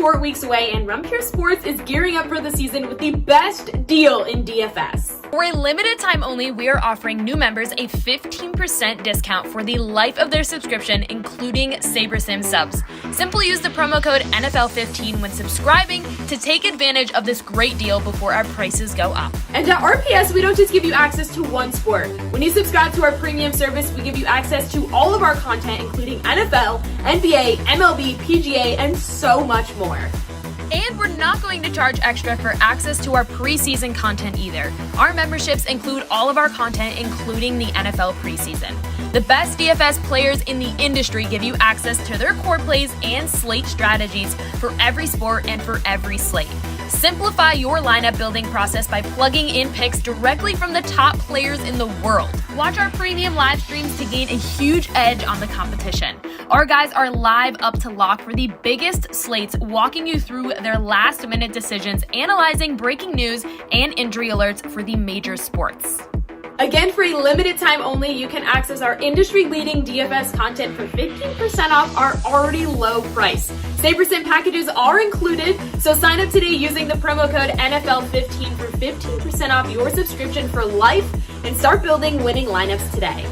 short weeks away, and Run Pure Sports is gearing up for the season with the best deal in DFS. For a limited time only, we are offering new members a 15% discount for the life of their subscription, including SaberSim subs. Simply use the promo code NFL15 when subscribing to take advantage of this great deal before our prices go up. And at RPS, we don't just give you access to one sport. When you subscribe to our premium service, we give you access to all of our content, including NFL, NBA, MLB, PGA, and so much more. And we're not going to charge extra for access to our preseason content either. Our memberships include all of our content, including the NFL preseason. The best DFS players in the industry give you access to their core plays and slate strategies for every sport and for every slate. Simplify your lineup building process by plugging in picks directly from the top players in the world. Watch our premium live streams to gain a huge edge on the competition. Our guys are live up to lock for the biggest slates, walking you through their last-minute decisions, analyzing breaking news and injury alerts for the major sports. Again, for a limited time only, you can access our industry-leading DFS content for 15% off our already low price. SaberSim packages are included, so sign up today using the promo code NFL15 for 15% off your subscription for life and start building winning lineups today.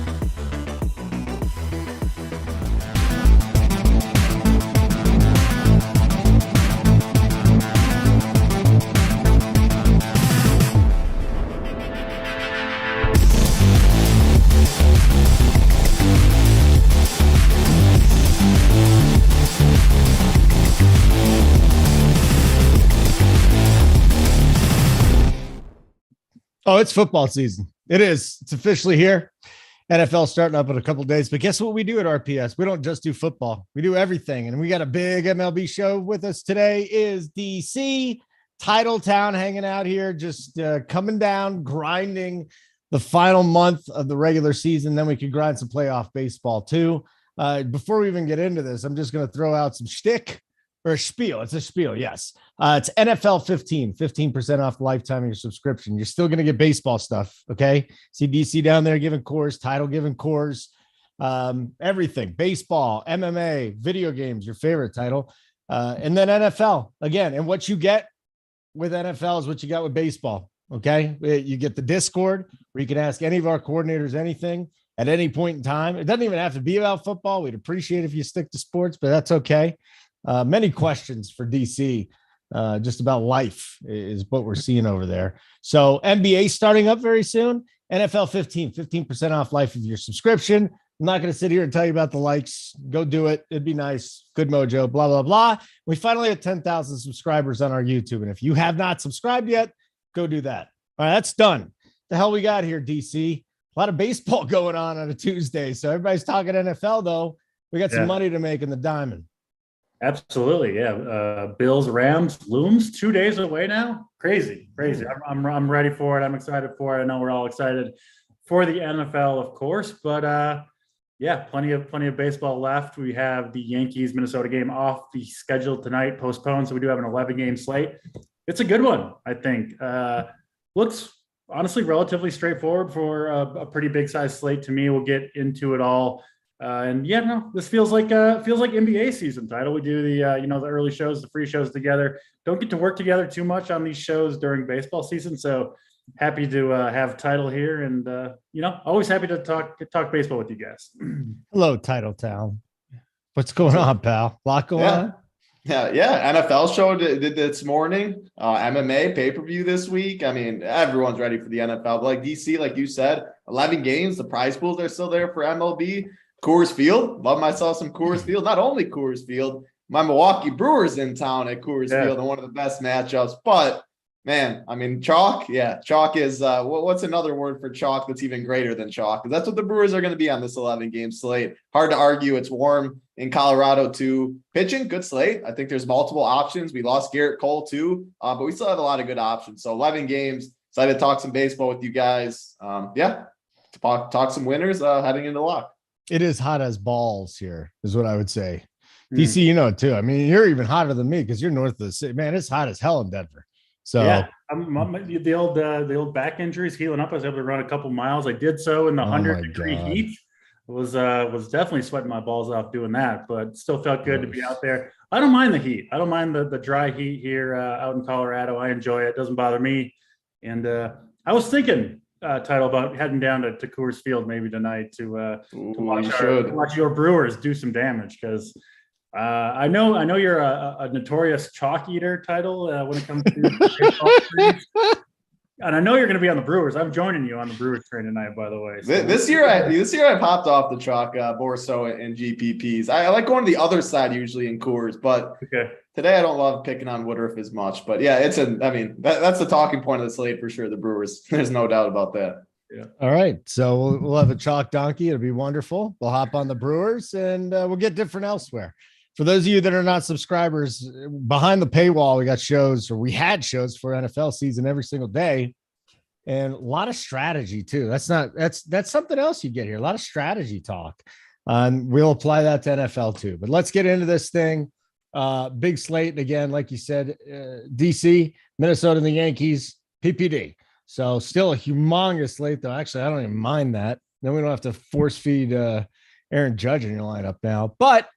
Oh, it's football season. It is. It's officially here. NFL starting up in a couple of days. But guess what we do at RPS? We don't just do football. We do everything. And we got a big MLB show with us today is DC, Titletown, hanging out here, just coming down, grinding the final month of the regular season. Then we can grind some playoff baseball too. Before we even get into this, I'm just going to throw out some shtick. Or a spiel. It's a spiel. Yes. It's NFL 15% off the lifetime of your subscription. You're still going to get baseball stuff. Okay. See DC down there giving cores, Title giving cores, everything, baseball, MMA, video games, your favorite Title, and then NFL again. And what you get with NFL is what you got with baseball. Okay. You get the Discord where you can ask any of our coordinators anything at any point in time. It doesn't even have to be about football. We'd appreciate if you stick to sports, but that's okay. Many questions for DC, just about life is what we're seeing over there. So NBA starting up very soon. NFL 15% off life of your subscription. I'm not going to sit here and tell you about the likes. Go do it. It'd be nice. Good mojo, blah, blah, blah. We finally have 10,000 subscribers on our YouTube. And if you have not subscribed yet, go do that. All right, that's done. The hell we got here, DC? A lot of baseball going on a Tuesday. So everybody's talking NFL, though. We got some money to make in the diamond. Absolutely, yeah. Bills, Rams looms 2 days away now. Crazy. I'm ready for it. I'm excited for it. I know we're all excited for the NFL, of course, but plenty of baseball left. We have the Yankees Minnesota game off the schedule tonight, postponed, so we do have an 11-game slate. It's a good one, I think. Looks honestly relatively straightforward for a pretty big size slate to me. We'll get into it all. This feels like NBA season. Title. We do the the early shows, the free shows together. Don't get to work together too much on these shows during baseball season. So happy to have Title here, and always happy to talk baseball with you guys. Hello, Titletown. What's going on, pal? Lot going on. Yeah. NFL show did this morning. MMA pay-per-view this week. I mean, everyone's ready for the NFL. But like DC, like you said, 11 games. The prize pools are still there for MLB. Coors Field, love myself some Coors Field. Not only Coors Field, my Milwaukee Brewers in town at Coors Field, and one of the best matchups. But man, I mean, chalk. Yeah, chalk is what's another word for chalk that's even greater than chalk? Because that's what the Brewers are going to be on this 11-game slate. Hard to argue. It's warm in Colorado too. Pitching, good slate. I think there's multiple options. We lost Garrett Cole too, but we still have a lot of good options. So 11 games. Excited to talk some baseball with you guys. Talk some winners heading into lock. It is hot as balls here, is what I would say. DC, you know it too. I mean, you're even hotter than me because you're north of the city. Man, it's hot as hell in Denver. So the old back injuries healing up. I was able to run a couple miles. I did so in the 100-degree heat. Was definitely sweating my balls off doing that, but still felt good to be out there. I don't mind the heat. I don't mind the dry heat here out in Colorado. I enjoy it. It doesn't bother me. And I was thinking, Title, about heading down to Coors Field maybe tonight to watch your Brewers do some damage, because I know you're a notorious chalk eater, Title, when it comes to baseball series. And I know you're going to be on the Brewers. I'm joining you on the Brewers train tonight, by the way. So. This year I popped off the chalk more so in GPPs. I like going to the other side usually in Coors, but today I don't love picking on Woodruff as much. But yeah, that's the talking point of the slate for sure. The Brewers, there's no doubt about that. Yeah. All right, so we'll have a chalk donkey. It'll be wonderful. We'll hop on the Brewers and we'll get different elsewhere. For those of you that are not subscribers, behind the paywall, we had shows for NFL season every single day, and a lot of strategy too. That's something else you get here. A lot of strategy talk. We'll apply that to NFL too. But let's get into this thing. Big slate again, like you said, DC, Minnesota, and the Yankees, PPD. So still a humongous slate, though. Actually, I don't even mind that. Then we don't have to force feed Aaron Judge in your lineup now, but.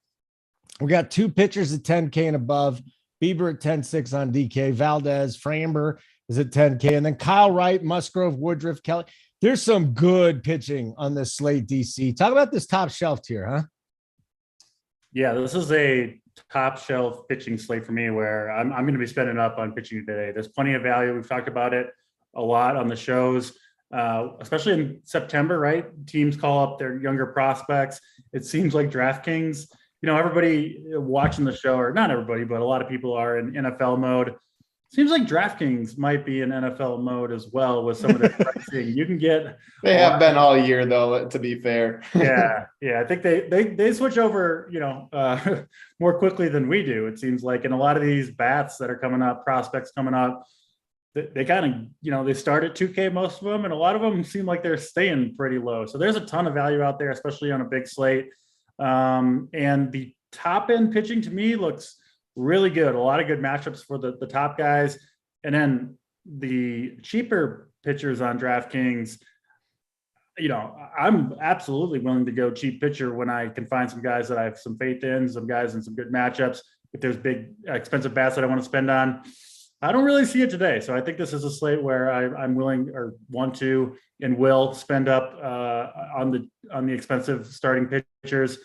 We got two pitchers at 10K and above. Bieber at 10.6 on DK. Valdez, Framber is at 10K. And then Kyle Wright, Musgrove, Woodruff, Kelly. There's some good pitching on this slate, DC. Talk about this top shelf tier, huh? Yeah, this is a top shelf pitching slate for me where I'm going to be spending up on pitching today. There's plenty of value. We've talked about it a lot on the shows, especially in September, right? Teams call up their younger prospects. It seems like DraftKings, everybody watching the show, or not everybody, but a lot of people are in NFL mode. Seems like DraftKings might be in NFL mode as well with some of their pricing. You can get. They have been all year, though, to be fair. Yeah. I think they switch over, more quickly than we do. It seems like, and a lot of these bats that are coming up, prospects coming up, they kind of, they start at 2K, most of them, and a lot of them seem like they're staying pretty low. So there's a ton of value out there, especially on a big slate. And the top end pitching to me looks really good. A lot of good matchups for the top guys. And then the cheaper pitchers on DraftKings, I'm absolutely willing to go cheap pitcher when I can find some guys that I have some faith in, some guys in some good matchups. If there's big expensive bats that I want to spend on, I don't really see it today. So I think this is a slate where I'm willing or want to and will spend up on the expensive starting pitchers.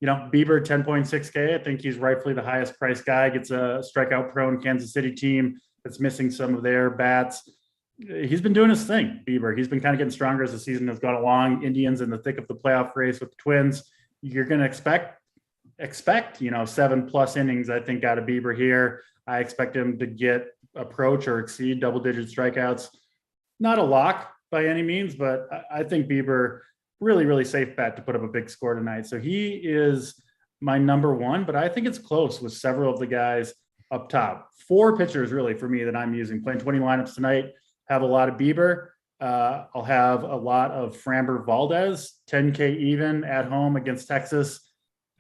Bieber 10.6K. I think he's rightfully the highest priced guy. Gets a strikeout prone Kansas City team that's missing some of their bats. He's been doing his thing, Bieber. He's been kind of getting stronger as the season has gone along. Indians in the thick of the playoff race with the Twins. You're going to expect 7+ innings, I think, out of Bieber here. I expect him to approach or exceed double-digit strikeouts. Not a lock by any means, but I think Bieber, really, really safe bet to put up a big score tonight. So he is my number one, but I think it's close with several of the guys up top. 4 pitchers really for me that I'm using. Playing 20 lineups tonight, have a lot of Bieber. I'll have a lot of Framber Valdez, 10K even at home against Texas.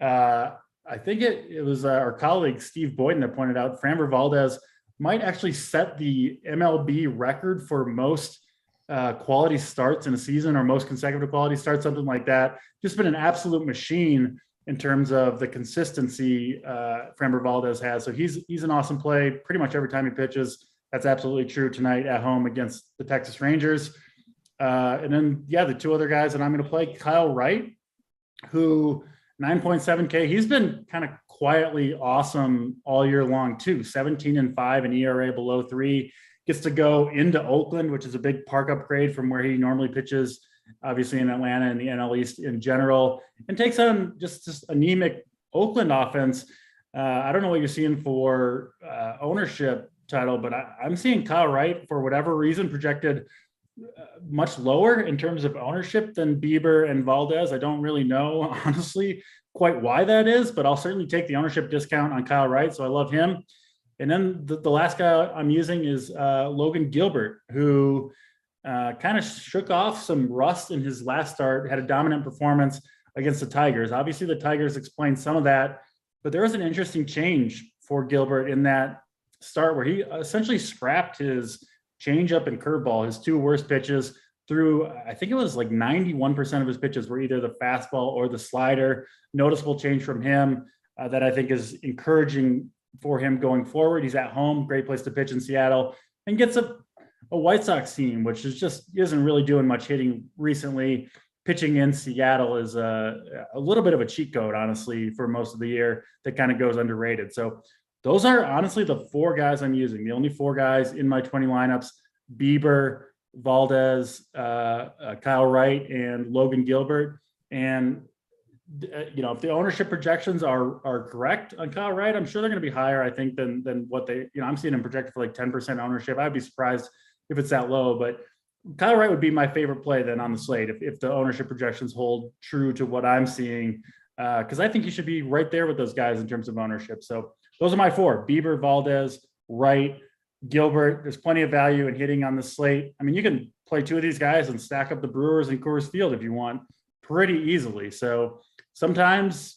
I think it was our colleague Steve Boyden that pointed out Framber Valdez might actually set the MLB record for most quality starts in a season, or most consecutive quality starts, something like that. Just been an absolute machine in terms of the consistency Framber Valdez has. So he's an awesome play pretty much every time he pitches. That's absolutely true tonight at home against the Texas Rangers. And then, the 2 other guys that I'm going to play, Kyle Wright, who 9.7K, he's been kind of quietly awesome all year long too. 17-5 and ERA below 3. Gets to go into Oakland, which is a big park upgrade from where he normally pitches, obviously in Atlanta and the NL East in general, and takes on just anemic Oakland offense. I don't know what you're seeing for ownership, Title, but I'm seeing Kyle Wright, for whatever reason, projected much lower in terms of ownership than Bieber and Valdez. I don't really know, honestly, quite why that is, but I'll certainly take the ownership discount on Kyle Wright, so I love him. And then the last guy I'm using is Logan Gilbert, who kind of shook off some rust in his last start, had a dominant performance against the Tigers. Obviously, the Tigers explained some of that, but there was an interesting change for Gilbert in that start where he essentially scrapped his changeup and curveball, his 2 worst pitches, through, I think it was like 91% of his pitches were either the fastball or the slider. Noticeable change from him. that I think is encouraging for him going forward. He's at home, great place to pitch in Seattle, and gets a White Sox team, which is just isn't really doing much hitting recently. Pitching in Seattle is a little bit of a cheat code, honestly, for most of the year that kind of goes underrated. So those are honestly the 4 guys I'm using. The only 4 guys in my 20 lineups: Bieber, Valdez, Kyle Wright, and Logan Gilbert. And if the ownership projections are correct on Kyle Wright, I'm sure they're going to be higher, I think, than what they, I'm seeing him projected for like 10% ownership. I'd be surprised if it's that low, but Kyle Wright would be my favorite play then on the slate if the ownership projections hold true to what I'm seeing, because I think he should be right there with those guys in terms of ownership. So those are my 4: Bieber, Valdez, Wright, Gilbert. There's plenty of value in hitting on the slate. I mean, you can play 2 of these guys and stack up the Brewers and Coors Field if you want pretty easily. So sometimes,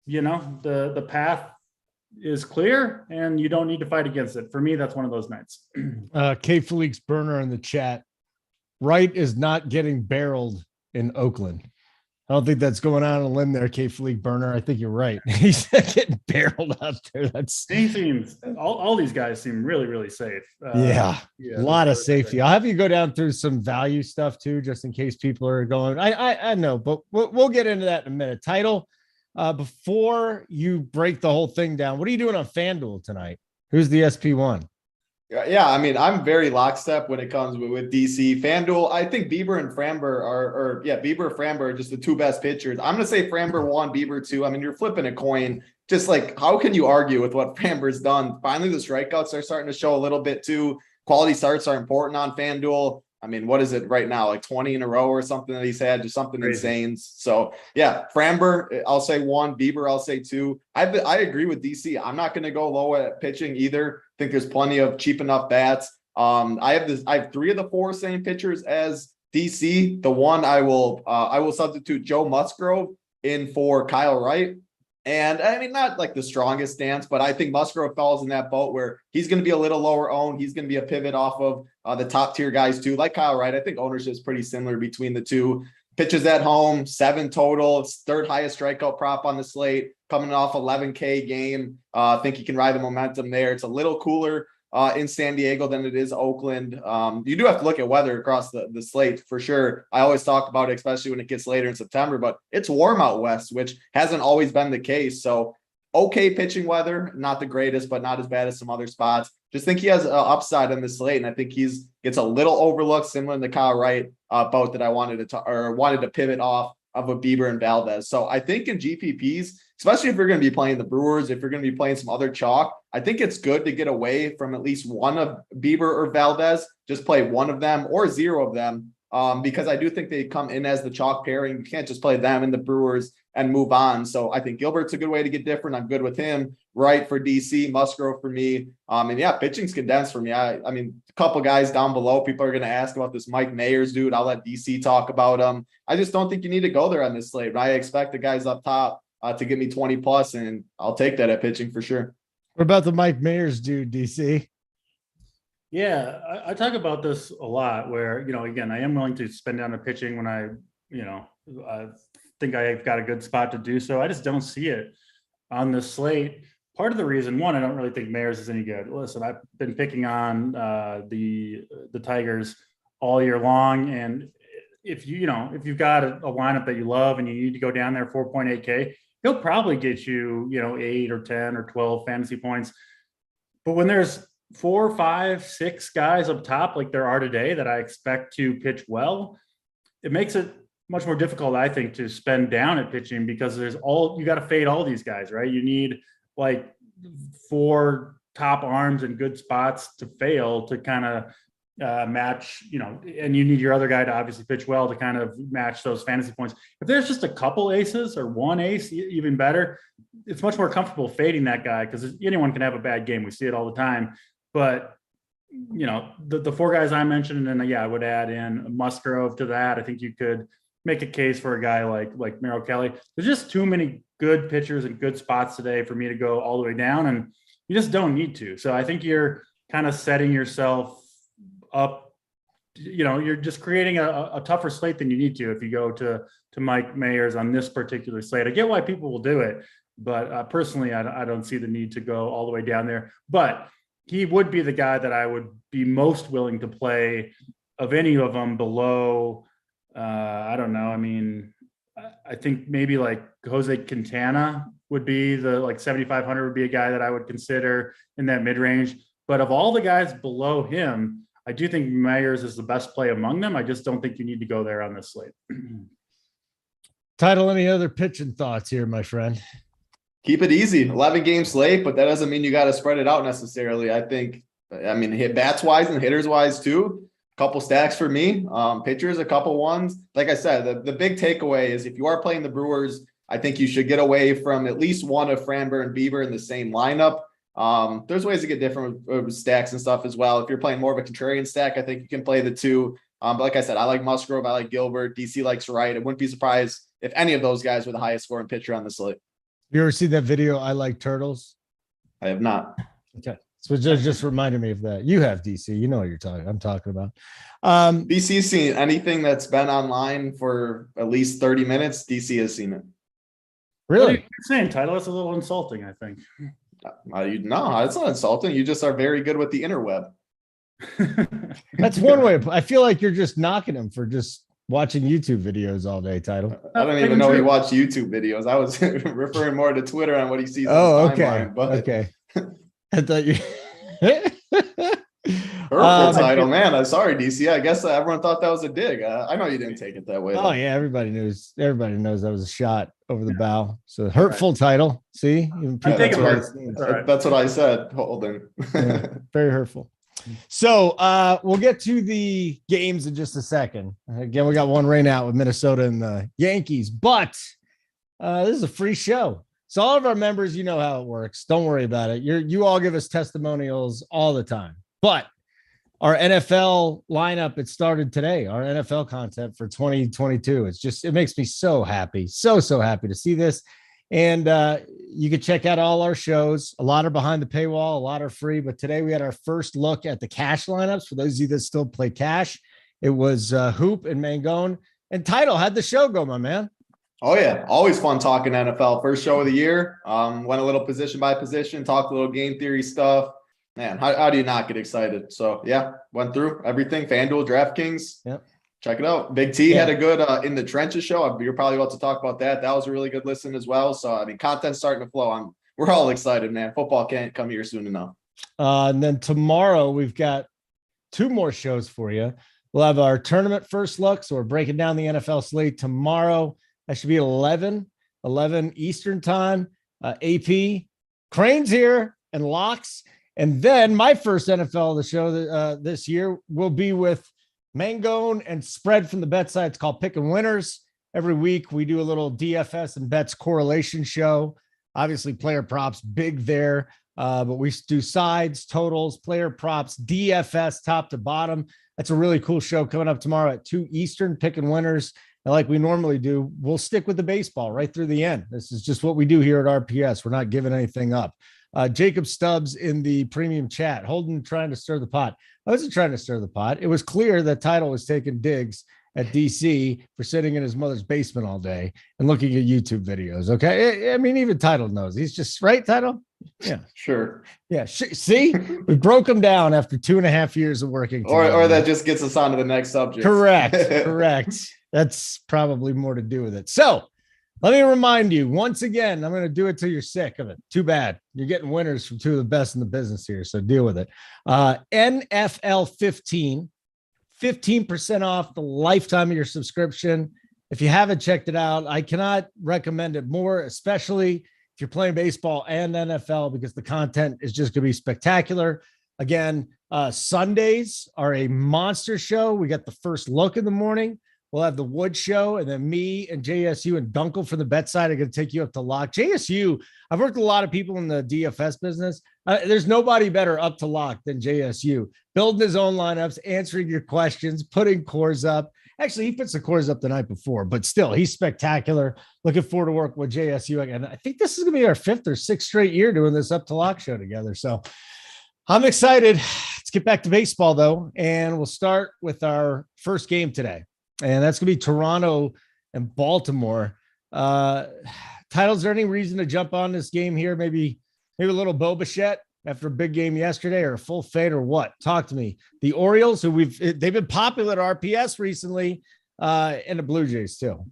the path is clear and you don't need to fight against it. For me, that's one of those nights. K Felix Burner in the chat. Wright is not getting barreled in Oakland. I don't think that's going on a limb there, K Felix Burner. I think you're right. He's getting barreled out there. He seems all these guys seem really, really safe. A lot of safety. I'll have you go down through some value stuff too, just in case people are going. I know, but we'll get into that in a minute. Title. Before you break the whole thing down, what are you doing on FanDuel tonight? Who's the SP1? Yeah, I mean, I'm very lockstep when it comes with DC. FanDuel, I think Bieber and Framber Bieber and Framber are just the 2 best pitchers. I'm going to say Framber 1, Bieber 2. I mean, you're flipping a coin. Just like, how can you argue with what Framber's done? Finally, the strikeouts are starting to show a little bit too. Quality starts are important on FanDuel. I mean, what is it right now? Like 20 in a row or something that he's had, just something insane. So yeah, Framber, I'll say 1, Bieber, I'll say 2. I agree with DC. I'm not going to go low at pitching either. I think there's plenty of cheap enough bats. I have 3 of the 4 same pitchers as DC. The one I will substitute Joe Musgrove in for Kyle Wright. And I mean, not like the strongest stance, but I think Musgrove falls in that boat where he's going to be a little lower owned. He's going to be a pivot off of the top tier guys too, like Kyle Wright. I think ownership is pretty similar between the 2. Pitches at home, 7 total. It's 3rd highest strikeout prop on the slate, coming off 11K game. I think he can ride the momentum there. It's a little cooler in San Diego than it is Oakland. You do have to look at weather across the slate for sure. I always talk about it, especially when it gets later in September, but it's warm out west, which hasn't always been the case. So okay pitching weather, not the greatest, but not as bad as some other spots. Just think he has an upside on the slate, and I think gets a little overlooked, similar to the Kyle Wright boat that I wanted to pivot off of a Bieber and Valdez. So I think in GPPs, especially if you're going to be playing the Brewers, if you're going to be playing some other chalk, I think it's good to get away from at least one of Bieber or Valdez. Just play one of them or 0 of them, because I do think they come in as the chalk pairing. You can't just play them and the Brewers and move on. So I think Gilbert's a good way to get different. I'm good with him. Wright for DC, Musgrove for me. And yeah, pitching's condensed for me. I mean, a couple guys down below, people are going to ask about this Mike Mayers dude. I'll let DC talk about him. I just don't think you need to go there on this slate. But I expect the guys up top to give me 20 plus, and I'll take that at pitching for sure. What about the Mike Mayers dude, DC? Yeah, I talk about this a lot where, again, I am willing to spend down the pitching when I think I've got a good spot to do so. I just don't see it on the slate. Part of the reason, one, I don't really think Mayers is any good. Listen, I've been picking on the Tigers all year long, and if you've got a lineup that you love and you need to go down there 4.8K, he'll probably get you 8 or 10 or 12 fantasy points. But when there's 4, 5, 6 guys up top like there are today that I expect to pitch well, it makes it much more difficult, I think, to spend down at pitching, because you got to fade all these guys, right? You need like 4 top arms in good spots to fail to kind of match, and you need your other guy to obviously pitch well to kind of match those fantasy points. If there's just a couple aces or one ace, even better, it's much more comfortable fading that guy, because anyone can have a bad game. We see it all the time. But the 4 guys I mentioned, and then I would add in Musgrove to that. I think you could make a case for a guy like Merrill Kelly. There's just too many good pitchers and good spots today for me to go all the way down, and you just don't need to. So I think you're kind of setting yourself up. You're just creating a tougher slate than you need to if you go to Mike Mayers on this particular slate. I get why people will do it, But personally, I don't see the need to go all the way down there. But he would be the guy that I would be most willing to play of any of them below. I don't know. I mean, I think maybe like Jose Quintana would be the like 7,500 would be a guy that I would consider in that mid range. But of all the guys below him, I do think Myers is the best play among them. I just don't think you need to go there on this slate. Title, any other pitching thoughts here, my friend? Keep it easy. 11 game slate, but that doesn't mean you got to spread it out necessarily. I mean, hit bats wise and hitters wise too. A couple stacks for me. Pitchers, a couple ones. Like I said, the big takeaway is if you are playing the Brewers, I think you should get away from at least one of Framber and Bieber in the same lineup. There's ways to get different with stacks and stuff as well. If you're playing more of a contrarian stack, I think you can play the two. But like I said, I like Musgrove. I like Gilbert. DC likes Wright. I wouldn't be surprised if any of those guys were the highest scoring pitcher on the slate. You ever see that video? I like turtles. I have not. Okay. So just reminded me of that. You have DC. You know what I'm talking about. DC seen anything that's been online for at least 30 minutes. DC has seen it. Really? What are you saying, Title? That's a little insulting, I think. No, it's not insulting. You just are very good with the interweb. That's one way. I feel like you're just knocking him for just watching YouTube videos all day, Title. I don't even know he watched YouTube videos. I was referring more to Twitter on what he sees. Oh, okay. Timeline, but Okay. I thought you. Hurtful Title, man. I'm sorry, DC. I guess everyone thought that was a dig. I know you didn't take it that way. Oh yeah, everybody knows. Everybody knows that was a shot over the bow. So hurtful Title. See, that's what I said. Holden. Yeah, very hurtful. So we'll get to the games in just a second. Again, we got one right now with Minnesota and the Yankees, but this is a free show. So all of our members, you know how it works. Don't worry about it. You all give us testimonials all the time. But our NFL lineup, it started today. Our NFL content for 2022. It makes me so happy. So happy to see this. And you can check out all our shows. A lot are behind the paywall, a lot are free. But today we had our first look at the cash lineups. For those of you that still play cash, it was Hoop and Mangone. And Title, how'd the show go, my man? Oh, yeah. Always fun talking NFL. First show of the year. Went a little position by position, talked a little game theory stuff. Man, how do you not get excited? So, yeah, went through everything. FanDuel, DraftKings. Yep. Check it out. Big T had a good In the Trenches show. You're probably about to talk about that. That was a really good listen as well. So, I mean, content's starting to flow. We're all excited, man. Football can't come here soon enough. And then tomorrow we've got 2 more shows for you. We'll have our tournament first look. So we're breaking down the NFL slate tomorrow. That should be 11 Eastern time. AP, Crane's here, and Locks. And then my first NFL of the show this year will be with Mangone and Spread from the Bet side. It's called Picking Winners. Every week we do a little DFS and bets correlation show. Obviously player props, big there. But we do sides, totals, player props, DFS top to bottom. That's a really cool show coming up tomorrow at 2 Eastern, Picking Winners. And like we normally do, we'll stick with the baseball right through the end. This is just what we do here at RPS. We're not giving anything up. Jacob Stubbs in the premium chat. Holden trying to stir the pot. I wasn't trying to stir the pot. It was clear that Title was taking digs at DC for sitting in his mother's basement all day and looking at YouTube videos. Okay. I mean, even Title knows. He's just right, Title? Yeah. Sure. Yeah. See, we broke him down after 2.5 years of working together. Or that just gets us on to the next subject. Correct. That's probably more to do with it. So let me remind you once again, I'm going to do it till you're sick of it. Too bad. You're getting winners from 2 of the best in the business here. So deal with it. NFL 15% off the lifetime of your subscription. If you haven't checked it out, I cannot recommend it more, especially if you're playing baseball and NFL, because the content is just going to be spectacular. Again, Sundays are a monster show. We got the first look in the morning. We'll have the Wood show, and then me and JSU and Dunkel for the bet side are going to take you up to lock. JSU, I've worked with a lot of people in the DFS business. There's nobody better up to lock than JSU. Building his own lineups, answering your questions, putting cores up. Actually, he puts the cores up the night before, but still, he's spectacular. Looking forward to work with JSU again. I think this is going to be our 5th or 6th straight year doing this up to lock show together. So I'm excited. Let's get back to baseball, though, and we'll start with our first game today. And that's going to be Toronto and Baltimore. Title, is there any reason to jump on this game here? Maybe a little Bo Bichette after a big game yesterday, or a full fade, or what? Talk to me. The Orioles, who they've been popular at RPS recently, and the Blue Jays too.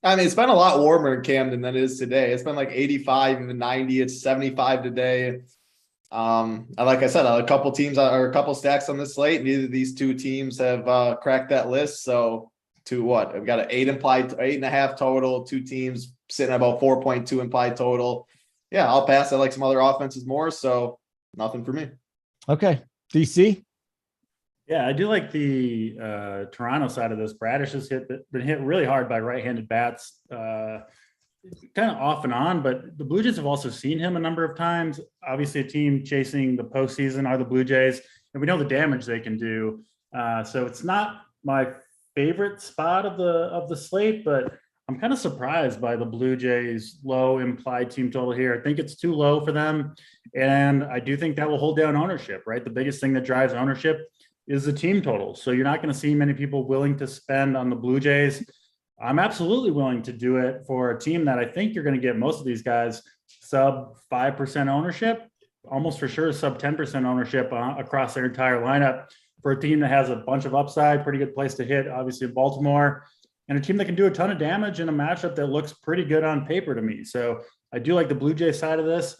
I mean, it's been a lot warmer in Camden than it is today. It's been like 85, even 90. It's 75 today. Like I said, a couple teams or a couple stacks on the slate. Neither of these two teams have cracked that list. So to what? I've got an 8.5 total. Two teams sitting at about 4.2 implied total. Yeah, I'll pass. I like some other offenses more. So nothing for me. Okay. DC? Yeah, I do like the Toronto side of this. Bradish has been hit really hard by right-handed bats, kind of off and on, but the Blue Jays have also seen him a number of times. Obviously, a team chasing the postseason are the Blue Jays, and we know the damage they can do. So it's not my favorite spot of the slate, but I'm kind of surprised by the Blue Jays' low implied team total here. I think it's too low for them, and I do think that will hold down ownership, right? The biggest thing that drives ownership is the team total. So you're not going to see many people willing to spend on the Blue Jays. I'm absolutely willing to do it for a team that I think you're going to get most of these guys sub 5% ownership, almost for sure sub 10% ownership across their entire lineup, for a team that has a bunch of upside, pretty good place to hit, obviously in Baltimore, and a team that can do a ton of damage in a matchup that looks pretty good on paper to me. So I do like the Blue Jays side of this.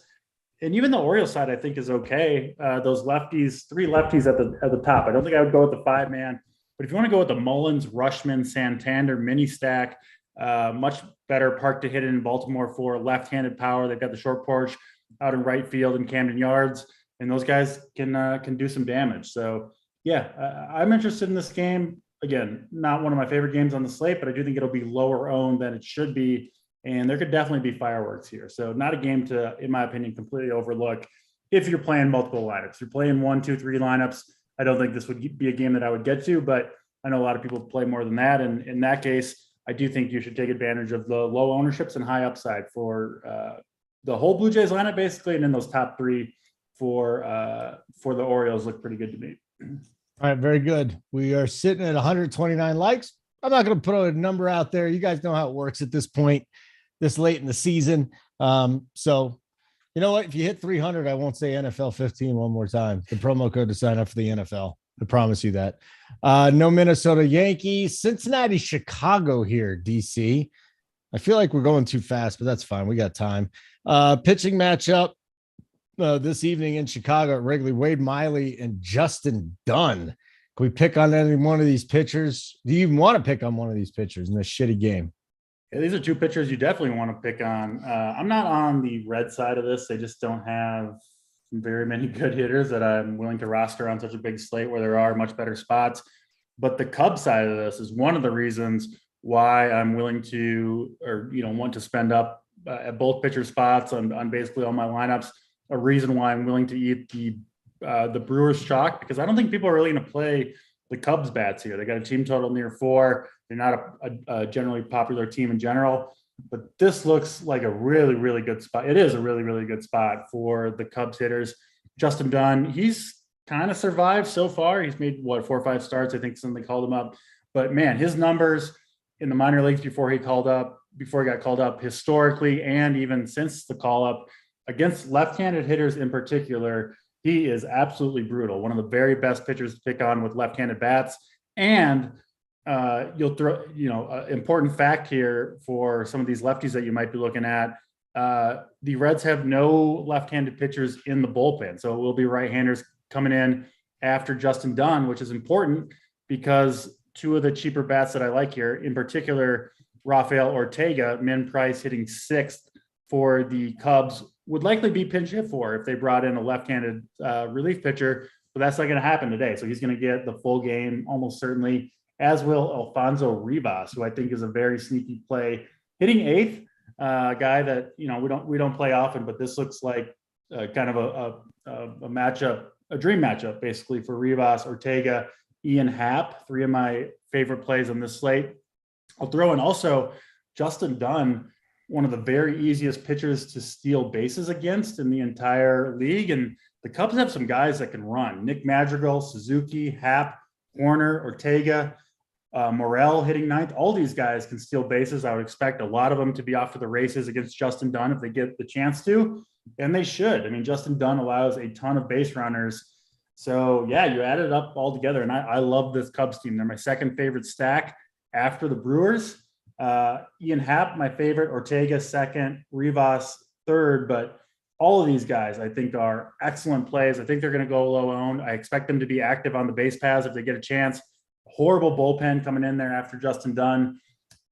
And even the Orioles side, I think, is okay. Those lefties, three lefties at the top. I don't think I would go with the 5-man, but if you want to go with the Mullins, Rushman, Santander mini stack, much better park to hit in Baltimore for left-handed power. They've got the short porch out in right field in Camden Yards, and those guys can do some damage. So yeah, I'm interested in this game. Again, not one of my favorite games on the slate, but I do think it'll be lower owned than it should be. And there could definitely be fireworks here. So not a game to, in my opinion, completely overlook if you're playing multiple lineups. If you're playing 1, 2, 3 lineups, I don't think this would be a game that I would get to, but I know a lot of people play more than that. And in that case, I do think you should take advantage of the low ownerships and high upside for the whole Blue Jays lineup, basically. And then those top 3 for the Orioles look pretty good to me. All right, very good. We are sitting at 129 likes. I'm not going to put a number out there. You guys know how it works at this point, this late in the season. So you know what? If you hit 300, I won't say NFL 15 one more time. The promo code to sign up for the NFL. I promise you that. No Minnesota Yankees, Cincinnati, Chicago here, DC. I feel like we're going too fast, but that's fine. We got time. Pitching matchup this evening in Chicago at Wrigley, Wade Miley and Justin Dunn. Can we pick on any one of these pitchers? Do you even want to pick on one of these pitchers in this shitty game? Yeah, these are two pitchers you definitely want to pick on. I'm not on the red side of this. They just don't have very many good hitters that I'm willing to roster on such a big slate where there are much better spots. But the Cubs side of this is one of the reasons why I'm willing to, or want to spend up at both pitcher spots on basically all my lineups. A reason why I'm willing to eat the Brewers chalk, because I don't think people are really going to play the Cubs bats here. They got a team total near 4. They're not a generally popular team in general, but this looks like a really, really good spot. It is a really, really good spot for the Cubs hitters. Justin Dunn, he's kind of survived so far. He's made 4 or 5 starts, I think, since they called him up. But man, his numbers in the minor leagues before he got called up historically, and even since the call up against left-handed hitters in particular, he is absolutely brutal. One of the very best pitchers to pick on with left-handed bats. And you'll throw, important fact here for some of these lefties that you might be looking at. The Reds have no left-handed pitchers in the bullpen. So it will be right-handers coming in after Justin Dunn, which is important because 2 of the cheaper bats that I like here, in particular, Rafael Ortega, min price hitting 6th for the Cubs, would likely be pinch hit for if they brought in a left-handed relief pitcher, but that's not going to happen today. So he's going to get the full game almost certainly, as will Alfonso Rivas, who I think is a very sneaky play, hitting 8th, guy that we don't play often, but this looks like kind of a matchup, a dream matchup basically for Rivas, Ortega, Ian Happ, 3 of my favorite plays on this slate. I'll throw in also Justin Dunn, one of the very easiest pitchers to steal bases against in the entire league. And the Cubs have some guys that can run. Nick Madrigal, Suzuki, Happ, Warner, Ortega. Morel hitting ninth. All these guys can steal bases. I would expect a lot of them to be off to the races against Justin Dunn if they get the chance to, and they should. I mean, Justin Dunn allows a ton of base runners. So, yeah, you add it up all together, and I love this Cubs team. They're my second favorite stack after the Brewers. Ian Happ, my favorite. Ortega, second. Rivas, third. But all of these guys, I think, are excellent plays. I think they're going to go low owned. I expect them to be active on the base paths if they get a chance. Horrible bullpen coming in there after Justin Dunn.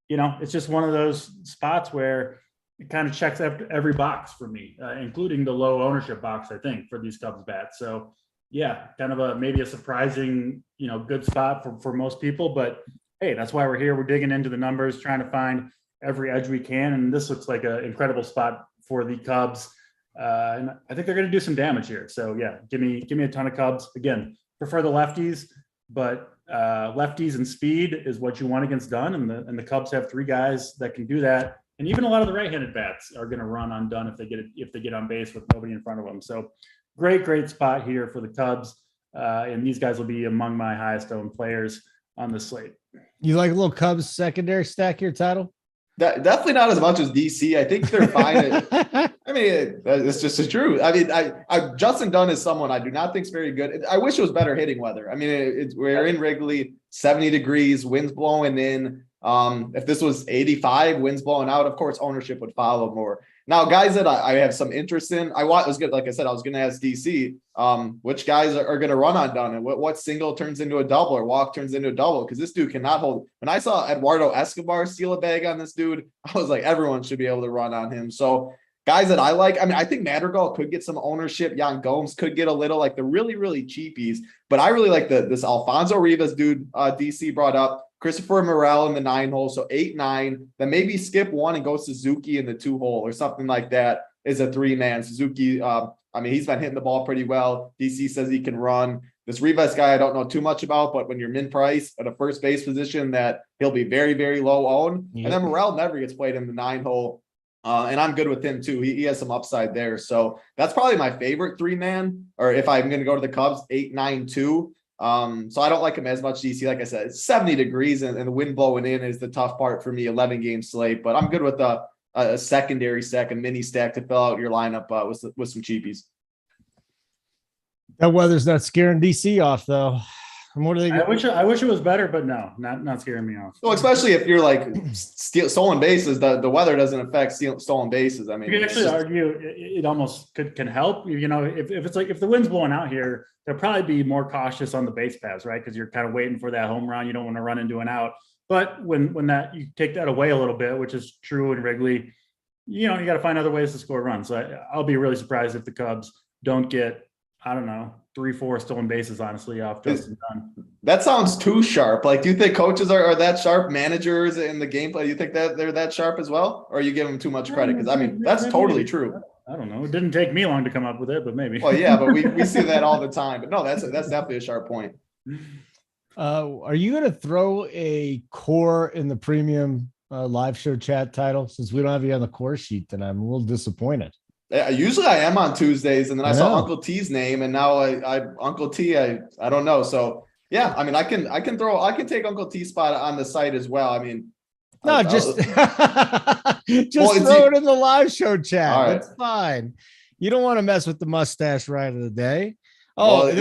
You know, it's just one of those spots where it kind of checks every box for me, including the low ownership box, I think, for these Cubs bats. So, yeah, kind of maybe a surprising, good spot for most people. But, hey, that's why we're here. We're digging into the numbers, trying to find every edge we can. And this looks like an incredible spot for the Cubs. And I think they're going to do some damage here. So, yeah, give me a ton of Cubs. Again, prefer the lefties, but lefties and speed is what you want against Dunn, and the Cubs have three guys that can do that. And even a lot of the right-handed bats are going to run on Dunn if they get on base with nobody in front of them. So great spot here for the Cubs, and these guys will be among my highest owned players on the slate. You like a little Cubs secondary stack here, Title? Definitely not as much as DC. I think they're fine. I mean, it's just the truth. I mean, Justin Dunn is someone I do not think is very good. I wish it was better hitting weather. I mean, we're in Wrigley, 70 degrees, winds blowing in. If this was 85, winds blowing out, of course, ownership would follow more. Now, guys that I have some interest in, was good. Like I said, I was going to ask DC, which guys are going to run on Dunn, and what single turns into a double or walk turns into a double, because this dude cannot hold. When I saw Eduardo Escobar steal a bag on this dude, I was like, everyone should be able to run on him. So guys that I like, I mean, I think Madrigal could get some ownership. Jan Gomes could get a little, like the really, really cheapies. But I really like this Alfonso Rivas dude DC brought up. Christopher Morel in the 9 hole, so 8-9. Then maybe skip 1 and go Suzuki in the 2 hole or something like that is a 3-man. Suzuki, I mean, he's been hitting the ball pretty well. DC says he can run. This Rivas guy I don't know too much about, but when you're min price at a first base position, that he'll be very, very low owned. Yep. And then Morel never gets played in the 9 hole. And I'm good with him too. He has some upside there. So that's probably my favorite 3-man, or if I'm going to go to the Cubs, 8-9-2. So I don't like him as much, DC. Like I said, it's 70 degrees and the wind blowing in is the tough part for me, 11 game slate, but I'm good with a secondary stack, a mini stack to fill out your lineup with some cheapies. That weather's not scaring DC off though. And what are they? I wish it was better, but no, not scaring me off. Well, especially if you're like stolen bases, the weather doesn't affect stolen bases. I mean, you can actually argue it almost can help. If it's like if the wind's blowing out here, they'll probably be more cautious on the base paths, right? Because you're kind of waiting for that home run. You don't want to run into an out. But when that you take that away a little bit, which is true in Wrigley, you got to find other ways to score runs. So I'll be really surprised if the Cubs don't get, I don't know, 3-4 stolen bases, honestly, off Justin Dunn. That sounds too sharp. Like, do you think coaches are that sharp? Managers in the gameplay, do you think that they're that sharp as well? Or you give them too much credit? Because, I mean, that's totally true. I don't know. It didn't take me long to come up with it, but maybe. Well, yeah, but we see that all the time. But no, that's definitely a sharp point. Are you going to throw a core in the premium live show chat, Title? Since we don't have you on the core sheet, then I'm a little disappointed. Usually I am on Tuesdays, and then I saw Uncle T's name, and now Uncle T, I don't know. So yeah, I mean, I can take Uncle T's spot on the site as well. I mean, just throw it in the live show chat. Right. That's fine. You don't want to mess with the mustache right of the day. Oh, well,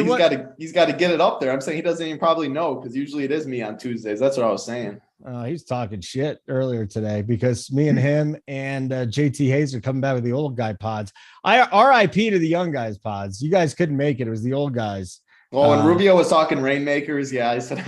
he's got to get it up there. I'm saying he doesn't even probably know, because usually it is me on Tuesdays. That's what I was saying. He's talking shit earlier today because me and him and JT Hayes are coming back with the old guy pods. RIP to the young guys pods. You guys couldn't make it. It was the old guys. Well, when Rubio was talking Rainmakers, yeah, I said,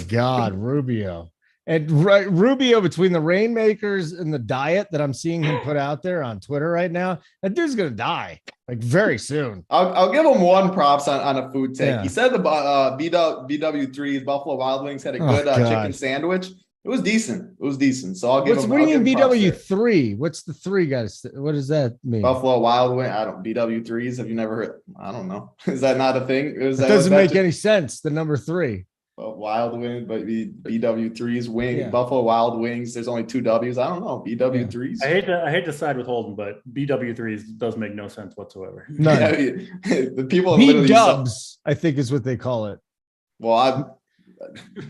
God, Rubio. And Rubio, between the Rainmakers and the diet that I'm seeing him put out there on Twitter right now, that dude's going to die like very soon. I'll give him one props on a food take. Yeah. He said the BW3's Buffalo Wild Wings had a good chicken sandwich. It was decent. So I'll give him. What do you mean BW3? What's the 3 guys? What does that mean? Buffalo Wild Wing. I don't BW3s. Have you never heard? I don't know. Is that not a thing? It doesn't make any sense. The number 3. Wild Wings, but BW3s wing. Yeah. Buffalo Wild Wings. There's only 2 W's. I don't know. BW3s. Yeah. I hate to side with Holden, but BW3s does make no sense whatsoever. No. The people B-dubs, I think, is what they call it. Well,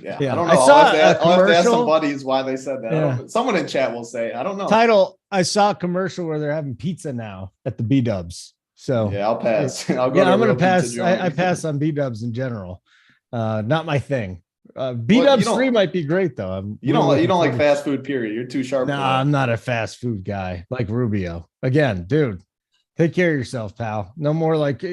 Yeah, Yeah. I don't I know. saw I'll have to ask commercial. some buddies why they said that. Yeah. Someone in chat will say, I don't know. Title, I saw a commercial where they're having pizza now at the B-dubs. So Yeah, I'll pass. I'll go yeah, to I'm a going real to pass. pizza joint. I pass on B-dubs in general. Not my thing. you B-dubs don't- 3 might be great though. You don't like fast food, period. You're too sharp. No, for that. I'm not a fast food guy like Rubio. Again, dude, take care of yourself, pal. No more like.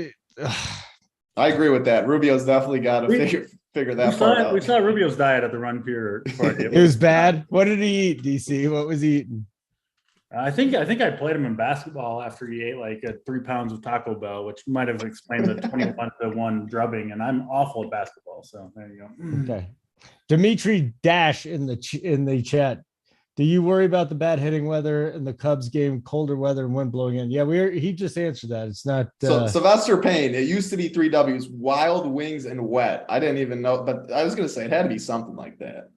I agree with that. Rubio's definitely got to figure that part out. We saw Rubio's diet at the Run Pier party. It was bad. What did he eat, DC? What was he eating? I think I played him in basketball after he ate like 3 pounds of Taco Bell, which might have explained the 21-1 drubbing. And I'm awful at basketball, so there you go. Okay, Dimitri Dash in the chat. Do you worry about the bad hitting weather in the Cubs game, colder weather and wind blowing in? Yeah, he just answered that. It's not. So Sylvester Payne. It used to be 3 W's: wild, wings, and wet. I didn't even know, but I was gonna say it had to be something like that.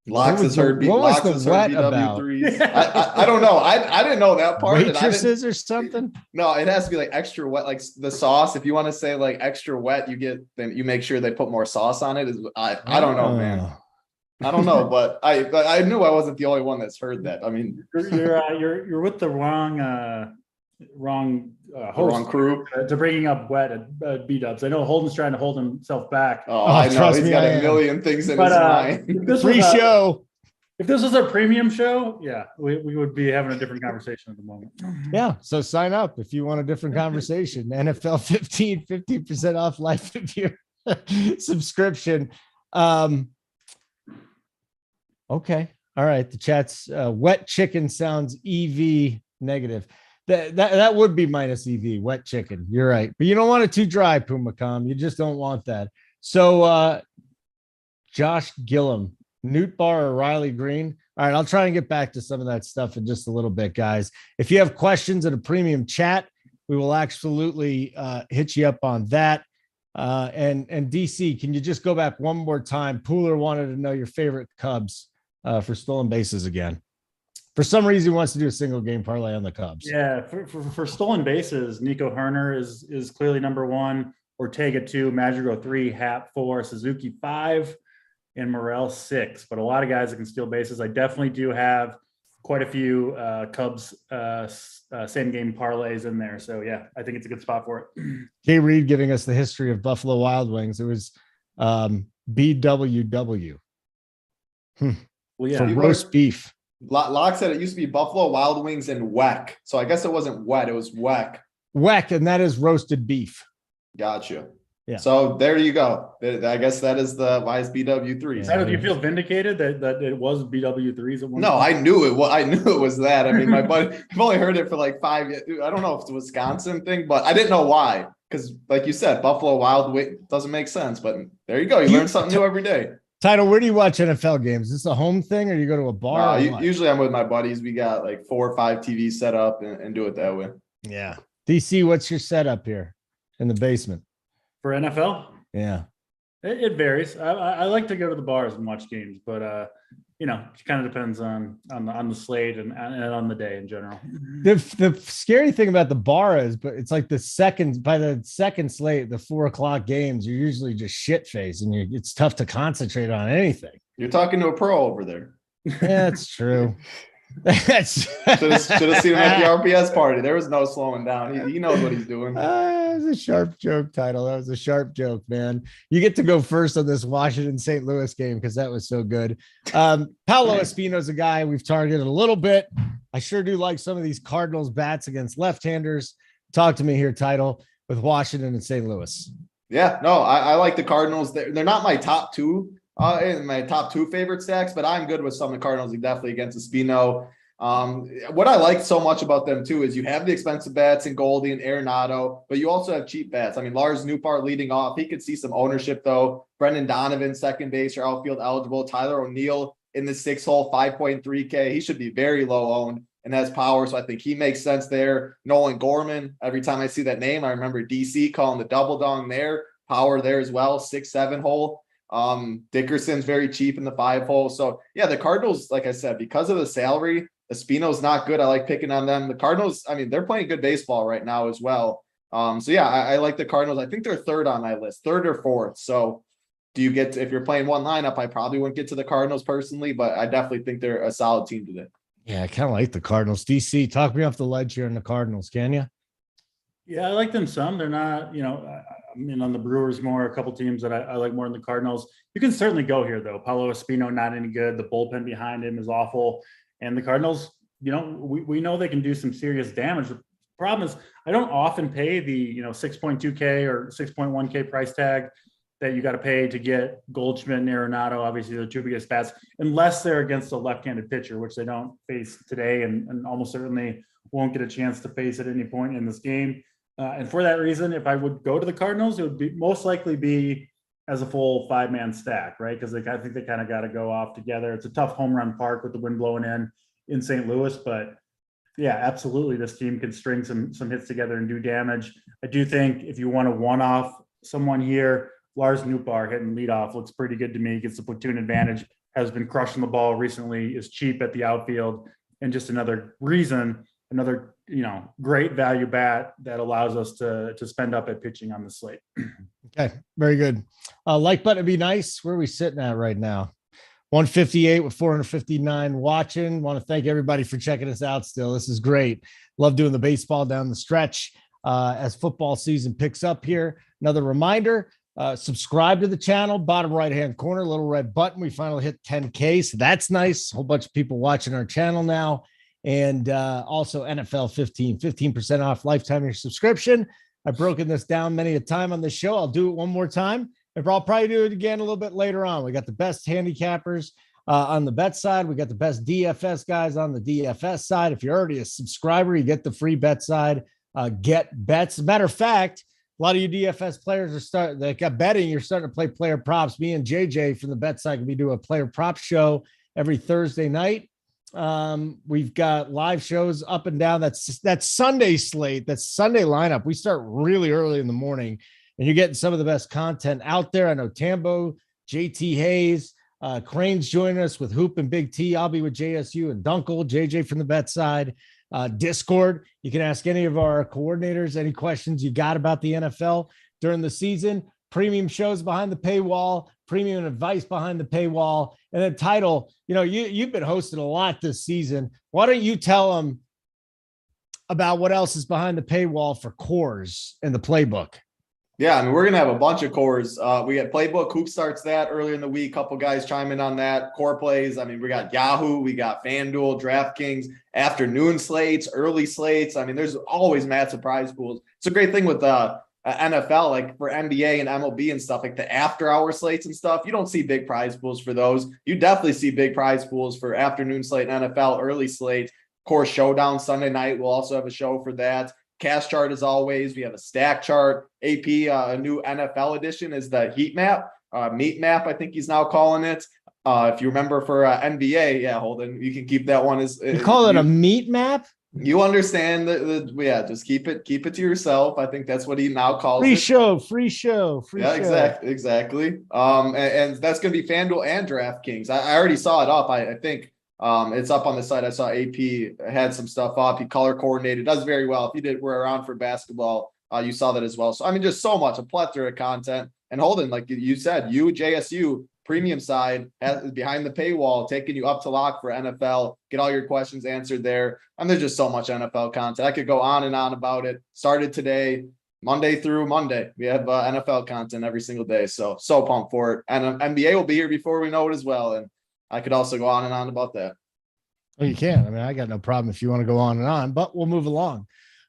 Locks has heard BW3s. I don't know. I didn't know that part. Waitresses or something? No, it has to be like extra wet, like the sauce. If you want to say like extra wet, you make sure they put more sauce on it. I don't know, man. I don't know, but I knew I wasn't the only one that's heard that. I mean, you're with the wrong host crew to bringing up wet at B-dubs. I know Holden's trying to hold himself back. Oh, I know he's got a million things in his mind. Free show. If this was a premium show, yeah, we would be having a different conversation at the moment. Yeah, so sign up if you want a different conversation. NFL 15% off life of your subscription. Okay. All right. The chat's wet chicken sounds EV negative. That would be minus EV, wet chicken. You're right. But you don't want it too dry, Pumacom. You just don't want that. So Josh Gillum, Newt Bar or Riley Green. All right. I'll try and get back to some of that stuff in just a little bit, guys. If you have questions in a premium chat, we will absolutely hit you up on that. And DC, can you just go back one more time? Pooler wanted to know your favorite Cubs for stolen bases again. For some reason, he wants to do a single game parlay on the Cubs. Yeah, for stolen bases, Nico Herner is clearly number 1. Ortega 2, Madrigal 3, Happ 4, Suzuki 5, and Morel 6. But a lot of guys that can steal bases. I definitely do have quite a few Cubs same game parlays in there. So yeah, I think it's a good spot for it. K. Reed giving us the history of Buffalo Wild Wings. It was BWW. Well, yeah, for roast beef. Locke said it used to be Buffalo Wild Wings and Weck. So I guess it wasn't wet, it was Weck. Weck, and that is roasted beef. Gotcha. Yeah. So there you go. I guess that is the why is BW3. Do you feel vindicated that it was BW3s at one No, point? I knew it was that. I mean, my buddy, I've only heard it for like 5 years. I don't know if it's a Wisconsin thing, but I didn't know why. Because like you said, Buffalo Wild Wings doesn't make sense. But there you go. You learn something new every day. Title, where do you watch NFL games? Is this a home thing or you go to a bar? Usually I'm with my buddies. We got like 4 or 5 TVs set up and do it that way. Yeah. DC, what's your setup here in the basement? For NFL? Yeah. It varies. I like to go to the bars and watch games, but it kind of depends on the slate and on the day in general. The scary thing about the bar is, but it's like by the second slate, the 4 o'clock games, you're usually just shit faced and it's tough to concentrate on anything. You're talking to a pro over there. Yeah, that's true. Should have seen him at the RPS party. There was no slowing down. He knows what he's doing. That was a sharp joke, Title. That was a sharp joke, man. You get to go first on this Washington St. Louis game because that was so good. Paolo Espino's a guy we've targeted a little bit. I sure do like some of these Cardinals bats against left-handers. Talk to me here, Title, with Washington and St. Louis. Yeah, no, I like the Cardinals. They're not my top 2. In my top 2 favorite stacks, but I'm good with some of the Cardinals definitely against Espino. What I like so much about them too is you have the expensive bats in Goldie and Arenado, but you also have cheap bats. I mean, Lars Nootbaar leading off. He could see some ownership though. Brendan Donovan, second base or outfield eligible. Tyler O'Neill in the 6 hole, 5.3K. He should be very low owned and has power. So I think he makes sense there. Nolan Gorman. Every time I see that name, I remember DC calling the double dong there. Power there as well. 6-7 hole. Dickerson's very cheap in the 5 hole. So yeah, the Cardinals, like I said, because of the salary, Espino's not good. I like picking on them. The Cardinals, I mean, they're playing good baseball right now as well. So yeah, I like the Cardinals. I think they're 3rd on my list, 3rd or 4th. So if you're playing one lineup, I probably wouldn't get to the Cardinals personally, but I definitely think they're a solid team today. Yeah, I kind of like the Cardinals. DC, talk me off the ledge here in the Cardinals, can you? Yeah, I like them some. They're not, on the Brewers more, a couple teams that I like more than the Cardinals. You can certainly go here, though. Paulo Espino, not any good. The bullpen behind him is awful. And the Cardinals, we know they can do some serious damage. The problem is I don't often pay the, 6.2K or 6.1K price tag that you got to pay to get Goldschmidt and Arenado, obviously the two biggest bats, unless they're against a left-handed pitcher, which they don't face today and almost certainly won't get a chance to face at any point in this game. And for that reason, if I would go to the Cardinals, it would be most likely be as a full 5-man stack, right? Because I think they kind of got to go off together. It's a tough home run park with the wind blowing in St. Louis, but yeah, absolutely. This team can string some hits together and do damage. I do think if you want to one-off someone here, Lars Nootbaar hitting leadoff looks pretty good to me. Gets the platoon advantage, has been crushing the ball recently, is cheap at the outfield, and just another reason, great value bat that allows us to spend up at pitching on the slate. Okay, very good. Like button would be nice. Where are we sitting at right now? 158 with 459 watching. Want to thank everybody for checking us out still. This is great. Love doing the baseball down the stretch as football season picks up here. Another reminder, subscribe to the channel, bottom right-hand corner, little red button. We finally hit 10K, so that's nice. A whole bunch of people watching our channel now. And also NFL 15% off lifetime your subscription. I've broken this down many a time on this show. I'll do it one more time. And I'll probably do it again a little bit later on. We got the best handicappers on the bet side. We got the best DFS guys on the DFS side. If you're already a subscriber, you get the free bet side. Get bets. As a matter of fact, a lot of you DFS players that got betting. You're starting to play player props. Me and JJ from the bet side, we do a player prop show every Thursday night. We've got live shows up and down. That's Sunday slate. That's Sunday lineup. We start really early in the morning, and you're getting some of the best content out there. I know Tambo, JT Hayes, Crane's joining us with Hoop and Big T. I'll be with JSU and Dunkel, JJ from the bet side. Discord. You can ask any of our coordinators any questions you got about the NFL during the season. Premium shows behind the paywall, premium advice behind the paywall, and then Title. You've been hosting a lot this season. Why don't you tell them about what else is behind the paywall for cores in the playbook? Yeah, we're going to have a bunch of cores. We got Playbook. Hoop starts that earlier in the week. Couple guys chime in on that. Core plays. we got Yahoo. We got FanDuel, DraftKings, afternoon slates, early slates. There's always mad surprise pools. It's a great thing with NFL, like for NBA and MLB and stuff, like the after-hour slates and stuff. You don't see big prize pools for those. You definitely see big prize pools for afternoon slate and NFL, early slate. Of course, Showdown Sunday night. We'll also have a show for that. Cash chart as always. We have a stack chart. AP, a new NFL edition is the heat map, meat map, I think he's now calling it. If you remember for NBA, yeah, Holden, you can keep that one as you call it a meat map. You understand just keep it to yourself. I think that's what he now calls free it. Free show. Exactly. And that's going to be FanDuel and DraftKings. I already saw it up. I think it's up on the site. I saw AP had some stuff up. He color coordinated, does very well. If you were around for basketball, you saw that as well. So, just so much, a plethora of content. And Holden, like you said, JSU premium side behind the paywall, taking you up to lock for NFL, get all your questions answered there. And there's just so much NFL content. I could go on and on about it. Started today, Monday through Monday. We have NFL content every single day. So pumped for it. And NBA will be here before we know it as well. And I could also go on and on about that. Well, you can. I got no problem if you want to go on and on, but we'll move along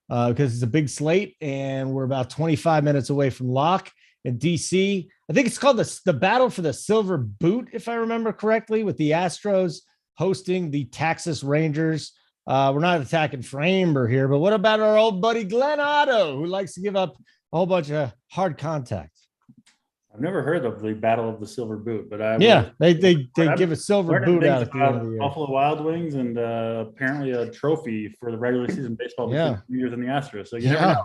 because it's a big slate and we're about 25 minutes away from lock in DC. I think it's called the battle for the silver boot, if I remember correctly, with the Astros hosting the Texas Rangers. We're not attacking Framber here, but what about our old buddy Glenn Otto, who likes to give up a whole bunch of hard contact? I've never heard of the Battle of the Silver Boot, but they give a silver boot out at the end of the year. Buffalo Wild Wings and apparently a trophy for the regular season baseball between the Rangers and the Astros. So you never know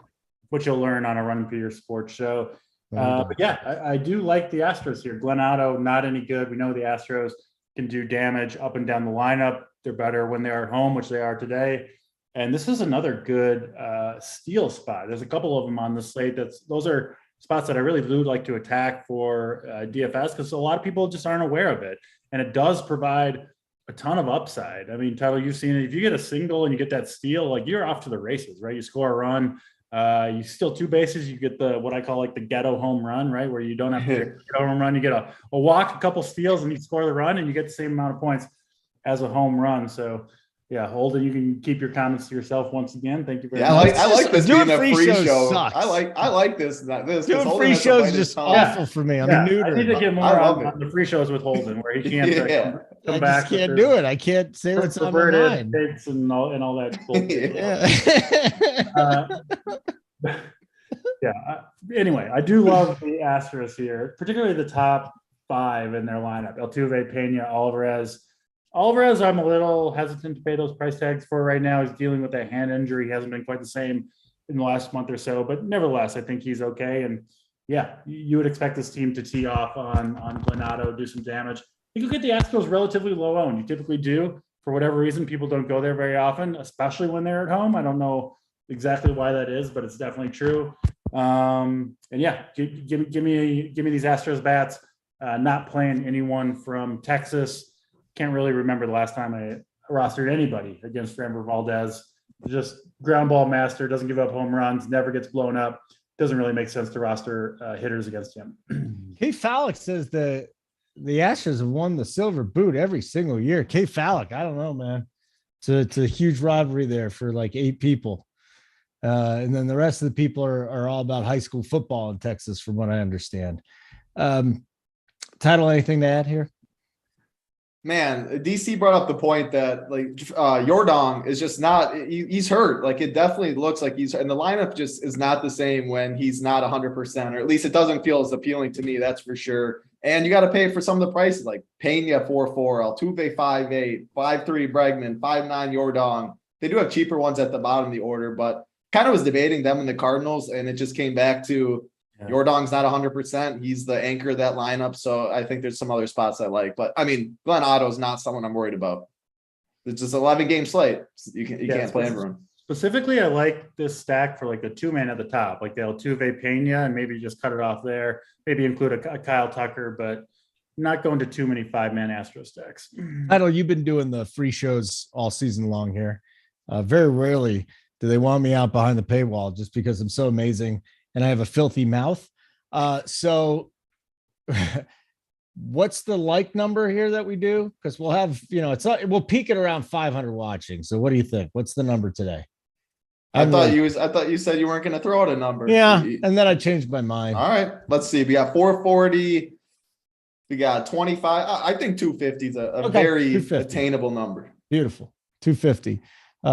what you'll learn on a Run for Your Sports show. But yeah, I do like the Astros here. Glenn Otto, not any good. We know the Astros can do damage up and down the lineup. They're better when they're at home, which they are today. And this is another good steal spot. There's a couple of them on the slate. Those are spots that I really do like to attack for DFS, because a lot of people just aren't aware of it. And it does provide a ton of upside. I mean, Tyler, you've seen it. If you get a single and you get that steal, like you're off to the races, right? You score a run, you steal 2 bases, you get what I call like the ghetto home run, right? Where you don't have to get a home run, you get a walk, a couple steals, and you score the run, and you get the same amount of points as a home run. So yeah, Holden, you can keep your comments to yourself once again. Thank you very much. I like this doing being a free show. Sucks. I like this. Doing free shows is just awful for me. I'm a neuter. I need to get more on the free shows with Holden, where he can't come back. I can't do it. I can't say what's on my mind. And all that bullshit. Anyway, I do love the Astros here, particularly the top 5 in their lineup: Altuve, Pena, Alvarez. Alvarez, I'm a little hesitant to pay those price tags for right now. He's dealing with that hand injury. He hasn't been quite the same in the last month or so, but nevertheless, I think he's okay. And yeah, you would expect this team to tee off on Glenado, do some damage. You could get the Astros relatively low owned. You typically do. For whatever reason, people don't go there very often, especially when they're at home. I don't know exactly why that is, but it's definitely true. And yeah, give me these Astros bats. Not playing anyone from Texas. Can't really remember the last time I rostered anybody against Framber Valdez. Just ground ball master, doesn't give up home runs, never gets blown up. Doesn't really make sense to roster hitters against him. K. Fallick says the Astros have won the silver boot every single year. K. Fallick, I don't know, man. It's a huge rivalry there for like 8 people. And then the rest of the people are all about high school football in Texas, from what I understand. Title, anything to add here? Man, DC brought up the point that like Jordan is just not, he's hurt. Like it definitely looks like and the lineup just is not the same when he's not 100%, or at least it doesn't feel as appealing to me. That's for sure. And you got to pay for some of the prices, like Pena 4.4, Altuve 5.8, 5.3 Bregman, 5.9 Jordan. They do have cheaper ones at the bottom of the order, but kind of was debating them and the Cardinals, and it just came back to Jordan's not 100%. He's the anchor of that lineup. So I think there's some other spots I like. But I mean, Glenn Otto's not someone I'm worried about. It's just 11-game slate. You can't play everyone. Specifically, I like this stack for like the 2-man at the top, like the Altuve Pena, and maybe just cut it off there. Maybe include a Kyle Tucker, but not going to too many 5-man Astro stacks. I know you've been doing the free shows all season long here. Very rarely do they want me out behind the paywall just because I'm so amazing and I have a filthy mouth. So what's the like number here that we do? Because we'll have, we'll peak at around 500 watching. So what do you think? What's the number today? I thought you said you weren't going to throw out a number. Yeah, and then I changed my mind. All right, let's see. We got 440. We got 25. I think 250 is a very attainable number. Beautiful. 250.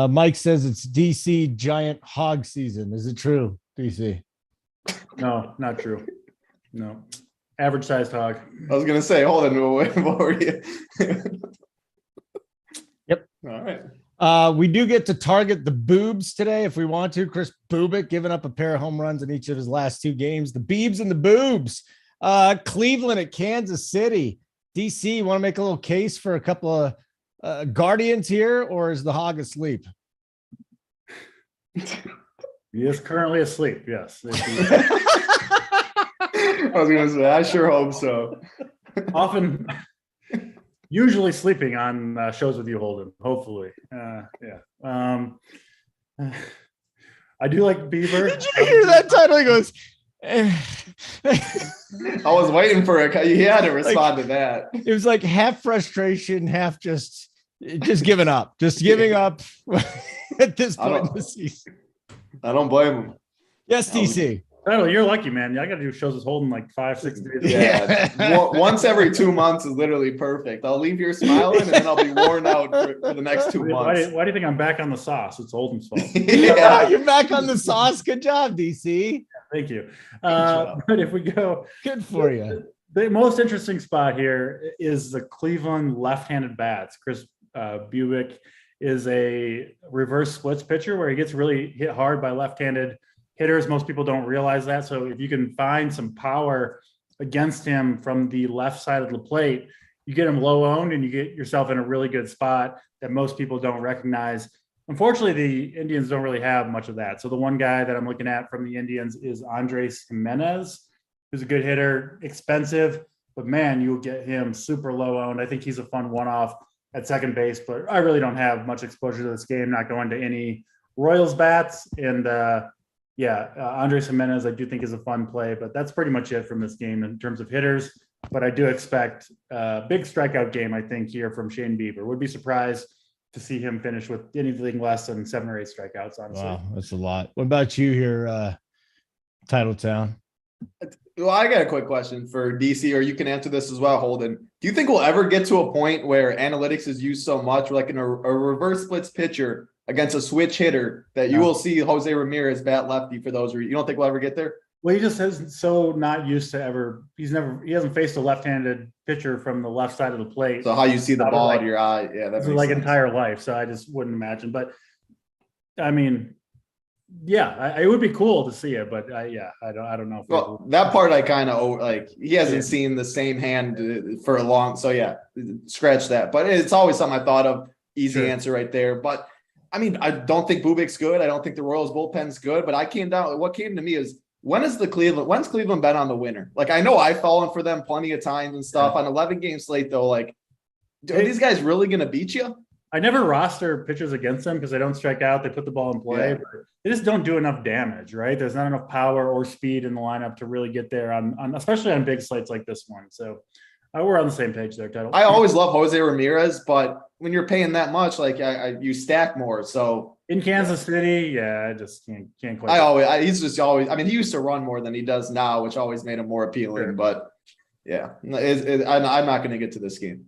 Mike says it's DC giant hog season. Is it true, DC? No, not true. No. Average sized hog. I was going to say, hold on. What were you? Yep. All right. We do get to target the boobs today if we want to. Chris Bubik giving up a pair of home runs in each of his last 2 games. The Beebs and the boobs. Cleveland at Kansas City. DC, you want to make a little case for a couple of Guardians here, or is the hog asleep? He is currently asleep, yes. I was going to say, I sure hope so. Usually sleeping on shows with you, Holden, hopefully. I do like Beaver. Did you hear that title? He goes, I was waiting for it. He had to respond to that. It was like half frustration, half just giving up. Just giving up at this point in the season. I don't blame him. Yes, DC. Oh, you're lucky, man. I got to do shows with Holden like 5-6 days. Yeah. Once every 2 months is literally perfect. I'll leave here smiling and then I'll be worn out for the next 2 months. Why do you think I'm back on the sauce? It's Holden's fault. Yeah, you're back on the sauce. Good job, DC. Thank you. But if we go. Good for you. The most interesting spot here is the Cleveland left-handed bats. Chris Bubick is a reverse splits pitcher where he gets really hit hard by left-handed hitters. Most people don't realize that. So if you can find some power against him from the left side of the plate, you get him low owned and you get yourself in a really good spot that most people don't recognize. Unfortunately, the Indians don't really have much of that. So the one guy that I'm looking at from the Indians is Andres Jimenez, who's a good hitter, expensive, but man, you'll get him super low owned. I think he's a fun one-off at second base, but I really don't have much exposure to this game, not going to any Royals bats. And Andres Jimenez, I do think is a fun play, but that's pretty much it from this game in terms of hitters. But I do expect a big strikeout game, I think, here from Shane Bieber. Would be surprised to see him finish with anything less than 7 or 8 strikeouts, honestly. Wow, that's a lot. What about you here, Titletown? Well, I got a quick question for DC, or you can answer this as well, Holden. Do you think we'll ever get to a point where analytics is used so much, like in a reverse splits pitcher against a switch hitter, that you will see Jose Ramirez bat lefty for those reasons? You don't think we'll ever get there? Well, he just is so not used to ever. He hasn't faced a left-handed pitcher from the left side of the plate. So how you see the ball out of your eye, yeah, that's like entire life. So I just wouldn't imagine. But I mean, yeah, it would be cool to see it. But I don't know. Well, that part I kind of like. He hasn't seen the same hand for a long. So yeah, scratch that. But it's always something I thought of. Easy answer right there. But I mean, I don't think Bubik's good. I don't think the Royals bullpen's good. But what came to me is, when's Cleveland been on the winner? Like, I know I've fallen for them plenty of times and stuff. On 11-game slate, though, like, are these guys really going to beat you? I never roster pitchers against them because they don't strike out. They put the ball in play. Yeah. But they just don't do enough damage, right? There's not enough power or speed in the lineup to really get there, on especially on big slates like this one. So we're on the same page there, Title. I always love Jose Ramirez, but when you're paying that much, like you stack more. So in Kansas City, I just can't quite. He's just always. I mean, he used to run more than he does now, which always made him more appealing. Sure. But yeah, I'm not going to get to this game.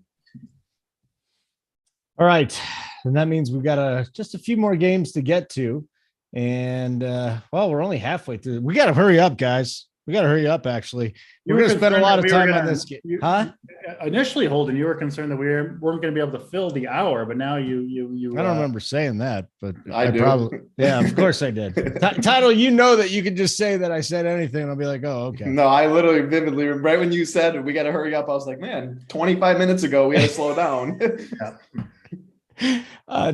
All right, and that means we've got just a few more games to get to, and we're only halfway through. We got to hurry up, guys. We got to hurry up. Actually, we're going to spend a lot of time on this game, huh? Initially, Holden, you were concerned that we weren't going to be able to fill the hour, but now you. I don't remember saying that, but I do. Probably, yeah, of course I did. Title, you know that you can just say that I said anything, and I'll be like, oh, okay. No, I literally vividly, right when you said we got to hurry up, I was like, man, 25 minutes ago we had to slow down.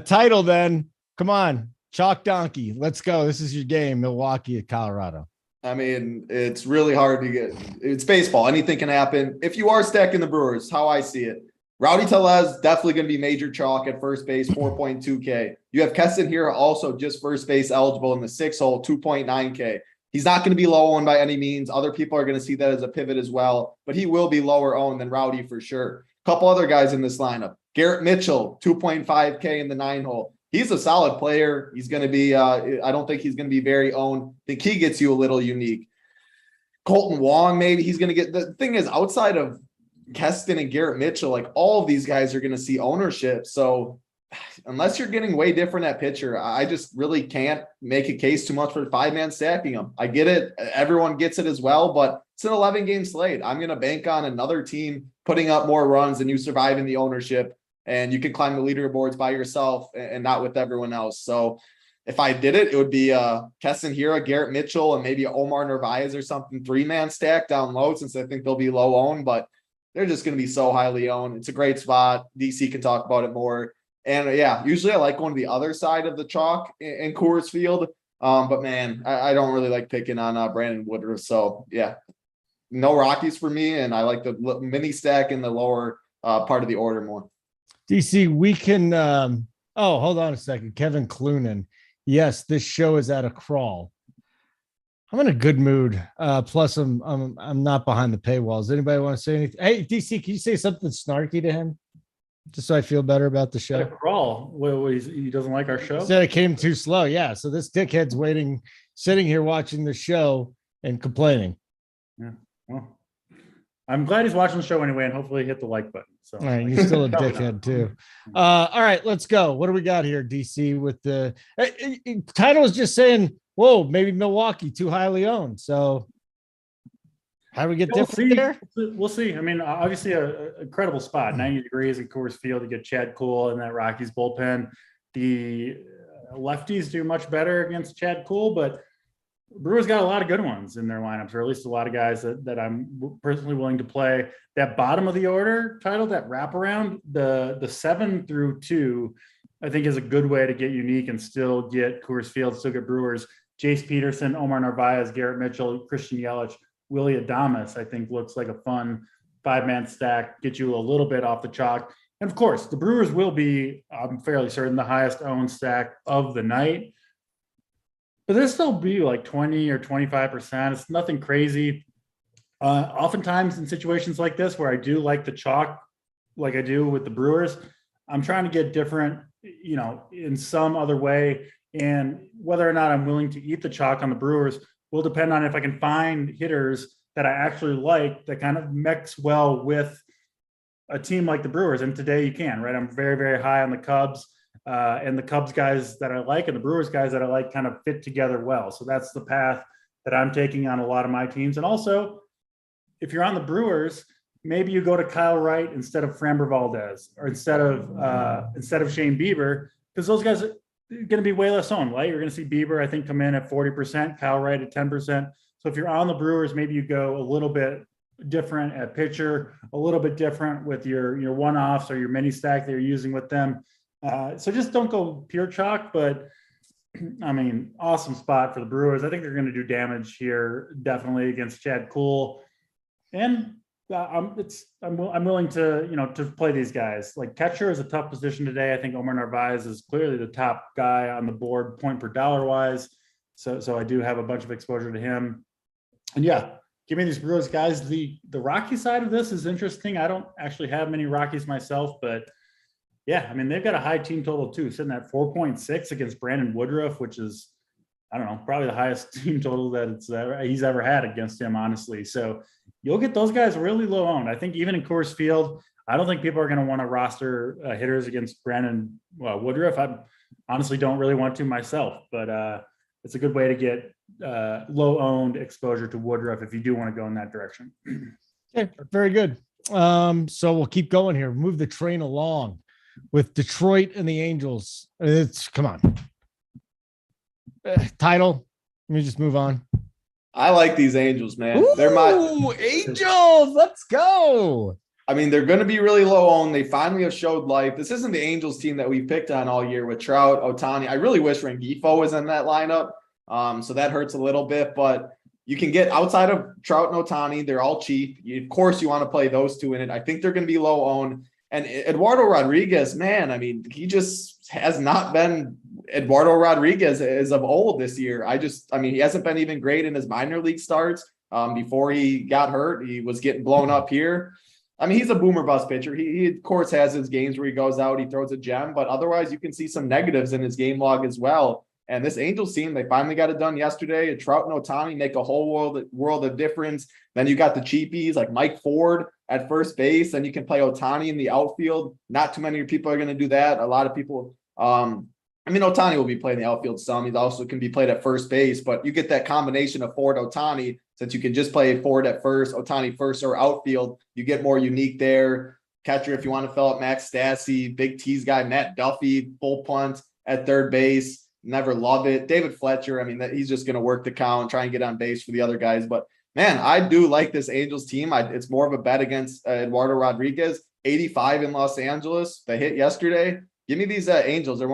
Title, then, come on, chalk donkey, let's go. This is your game, Milwaukee at Colorado. I mean, it's really hard to get. It's baseball. Anything can happen. If you are stacking the Brewers, how I see it, Rowdy Tellez definitely going to be major chalk at first base, 4.2K. You have Keston here also just first base eligible in the 6 hole, 2.9K. He's not going to be low owned by any means. Other people are going to see that as a pivot as well, but he will be lower owned than Rowdy for sure. A couple other guys in this lineup. Garrett Mitchell, 2.5K in the 9 hole. He's a solid player. He's going to be, I don't think he's going to be very owned. I think he gets you a little unique. Colton Wong, maybe he's going to get. The thing is, outside of Keston and Garrett Mitchell, like all of these guys are going to see ownership. So unless you're getting way different at pitcher, I just really can't make a case too much for 5-man stacking them. I get it. Everyone gets it as well, but it's an 11-game slate. I'm going to bank on another team putting up more runs than you surviving the ownership. And you can climb the leaderboards by yourself and not with everyone else. So if I did it, it would be Keston Hiura, Garrett Mitchell, and maybe Omar Narvaez or something, 3-man stack down low, since I think they'll be low owned, but they're just going to be so highly owned. It's a great spot. DC can talk about it more. And usually I like going to the other side of the chalk in Coors Field. But man, I don't really like picking on Brandon Woodruff. So no Rockies for me. And I like the mini stack in the lower part of the order more. DC, we can hold on a second. Kevin Clunan. Yes, this show is at a crawl. I'm in a good mood. Plus I'm not behind the paywalls. Anybody want to say anything? Hey, DC, can you say something snarky to him? Just so I feel better about the show. At a crawl. He doesn't like our show? He said it came too slow. Yeah. So this dickhead's sitting here watching the show and complaining. Yeah. Well, I'm glad he's watching the show anyway, and hopefully hit the like button. So all right, you're still a dickhead too. All right, let's go. What do we got here, DC? With the title is just saying, whoa, maybe Milwaukee too highly owned. So how do we get different there? We'll see. I mean, obviously a incredible spot, 90 degrees at Coors Field. You get Chad Kuhl and that Rockies bullpen. The lefties do much better against Chad Kuhl, but Brewers got a lot of good ones in their lineups, or at least a lot of guys that I'm personally willing to play. That bottom of the order title, that wraparound, the 7 through 2 I think is a good way to get unique and still get Coors Field, still get Brewers. Jace Peterson, Omar Narvaez, Garrett Mitchell, Christian Yelich, Willie Adames, I think looks like a fun 5-man stack, get you a little bit off the chalk. And of course, the Brewers will be, I'm fairly certain, the highest owned stack of the night. But there'll still be like 20 or 25%. It's nothing crazy. Oftentimes in situations like this where I do like the chalk, like I do with the Brewers, I'm trying to get different, in some other way. And whether or not I'm willing to eat the chalk on the Brewers will depend on if I can find hitters that I actually like that kind of mix well with a team like the Brewers. And today you can, right? I'm very, very high on the Cubs, and the Cubs guys that I like and the Brewers guys that I like kind of fit together well. So that's the path that I'm taking on a lot of my teams. And also, if you're on the Brewers, maybe you go to Kyle Wright instead of Framber Valdez, or instead of Shane Bieber, because those guys are going to be way less owned, right? You're going to see Bieber, I think, come in at 40%, Kyle Wright at 10%. So if you're on the Brewers, maybe you go a little bit different at pitcher, a little bit different with your one-offs or your mini stack that you're using with them. So just don't go pure chalk, but I mean, awesome spot for the Brewers. I think they're going to do damage here, definitely against Chad Kuhl. And I'm willing to, to play these guys. Like catcher is a tough position today. I think Omar Narvaez is clearly the top guy on the board, point per dollar wise. So I do have a bunch of exposure to him. And yeah, give me these Brewers guys. The Rocky side of this is interesting. I don't actually have many Rockies myself, but yeah, I mean, they've got a high team total too, sitting at 4.6 against Brandon Woodruff, which is, I don't know, probably the highest team total that he's ever had against him, honestly. So you'll get those guys really low owned. I think even in Coors Field, I don't think people are going to want to roster hitters against Brandon Woodruff. I honestly don't really want to myself, but it's a good way to get low owned exposure to Woodruff if you do want to go in that direction. Okay, very good. So we'll keep going here. Move the train along with Detroit and the Angels. Come on. Title. Let me just move on. I like these Angels, man. Ooh, they're my Angels. Let's go. I mean, they're going to be really low owned. They finally have showed life. This isn't the Angels team that we've picked on all year with Trout, Ohtani. I really wish Rengifo was in that lineup. So that hurts a little bit, but you can get outside of Trout and Ohtani. They're all cheap. Of course, you want to play those two in it. I think they're going to be low owned. And Eduardo Rodriguez, man, I mean, he just has not been Eduardo Rodriguez as of old this year. He hasn't been even great in his minor league starts. Before he got hurt, he was getting blown up here. I mean, he's a boomer bust pitcher. He of course has his games where he goes out, he throws a gem, but otherwise you can see some negatives in his game log as well. And this Angels team, they finally got it done yesterday. Trout and Ohtani make a whole world of difference. Then you got the cheapies like Mike Ford at first base, and you can play Ohtani in the outfield. Not too many people are going to do that. A lot of people, Ohtani will be playing the outfield some. He also can be played at first base, but you get that combination of Ford Ohtani, since you can just play Ford at first, Ohtani first, or outfield. You get more unique there. Catcher, if you want to fill up Max Stassi, Big T's guy, Matt Duffy, full punt at third base. Never love it. David Fletcher, he's just going to work the count, try and get on base for the other guys. But man, I do like this Angels team. It's more of a bet against Eduardo Rodriguez. 85 in Los Angeles. They hit yesterday. Give me these Angels. They're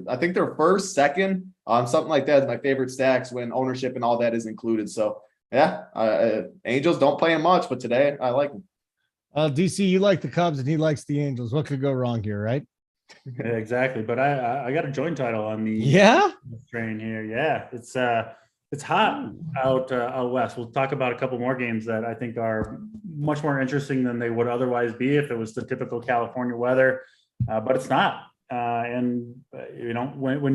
I think they're first, second, something like that is my favorite stacks when ownership and all that is included. So yeah, Angels don't play them much, but today I like them. DC, you like the Cubs and he likes the Angels. What could go wrong here, right? Yeah, exactly. But I got a joint title on the train here. Yeah, it's hot out west. We'll talk about a couple more games that I think are much more interesting than they would otherwise be if it was the typical California weather. But it's not. When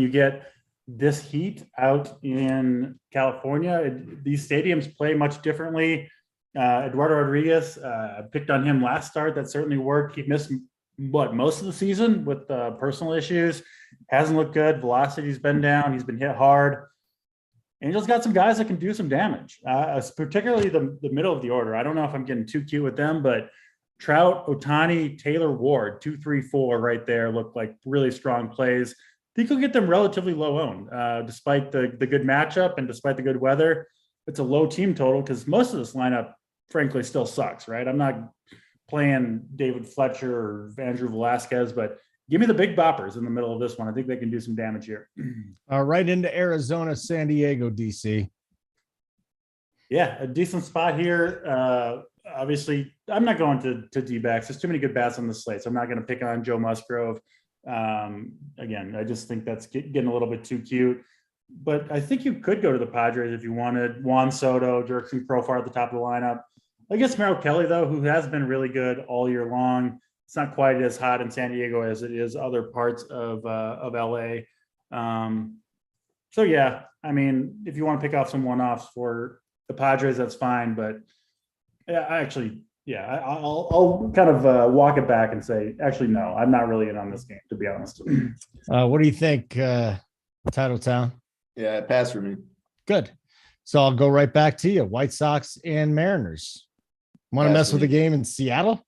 you get this heat out in California, these stadiums play much differently. Eduardo Rodriguez, I picked on him last start. That certainly worked. He missed most of the season with personal issues. Hasn't looked good. Velocity's been down. He's been hit hard. Angels got some guys that can do some damage, particularly the middle of the order. I don't know if I'm getting too cute with them, but Trout, Ohtani, Taylor Ward, 2, 3, 4 right there look like really strong plays. I think you'll get them relatively low owned, despite the good matchup and despite the good weather. It's a low team total because most of this lineup, frankly, still sucks, right? I'm not playing David Fletcher or Andrew Velasquez, but give me the big boppers in the middle of this one. I think they can do some damage here. Right into Arizona, San Diego, DC. Yeah, a decent spot here. Obviously, I'm not going to D-backs. There's too many good bats on the slate, so I'm not going to pick on Joe Musgrove. Again, I just think that's getting a little bit too cute. But I think you could go to the Padres if you wanted. Juan Soto, Jurickson Profar at the top of the lineup. I guess Merrill Kelly, though, who has been really good all year long. It's not quite as hot in San Diego as it is other parts of LA. So, yeah, I mean, if you want to pick off some one-offs for the Padres, that's fine. But yeah, I'll kind of walk it back and say, actually, no, I'm not really in on this game, to be honest. What do you think, Title Town? Yeah, pass for me. Good. So I'll go right back to you. White Sox and Mariners. Want to mess with the game in Seattle?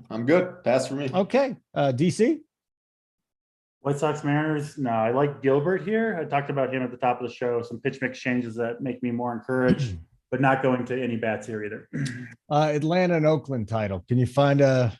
I'm good. Pass for me. Okay. DC? White Sox Mariners. No, I like Gilbert here. I talked about him at the top of the show. Some pitch mix changes that make me more encouraged, but not going to any bats here either. Atlanta and Oakland title. Can you find can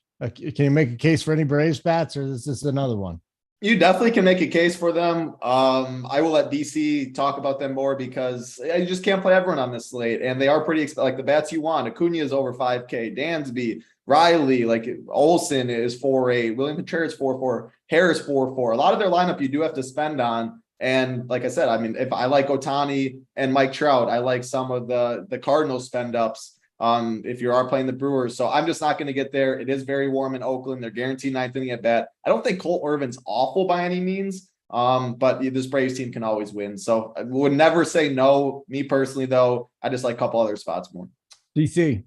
you make a case for any Braves bats, or is this another one? You definitely can make a case for them. I will let DC talk about them more because you just can't play everyone on this slate. And they are pretty like the bats you want. Acuna is over 5K. Dansby, Riley, like Olsen is 4.8. William Contreras 4.4. Harris 4.4. A lot of their lineup you do have to spend on. And like I said, I mean, if I like Ohtani and Mike Trout, I like some of the Cardinals spend ups. If you are playing the Brewers. So I'm just not going to get there. It is very warm in Oakland. They're guaranteed ninth inning at bat. I don't think Cole Irvin's awful by any means. But this Braves team can always win. So I would never say no. Me personally, though, I just like a couple other spots more. DC.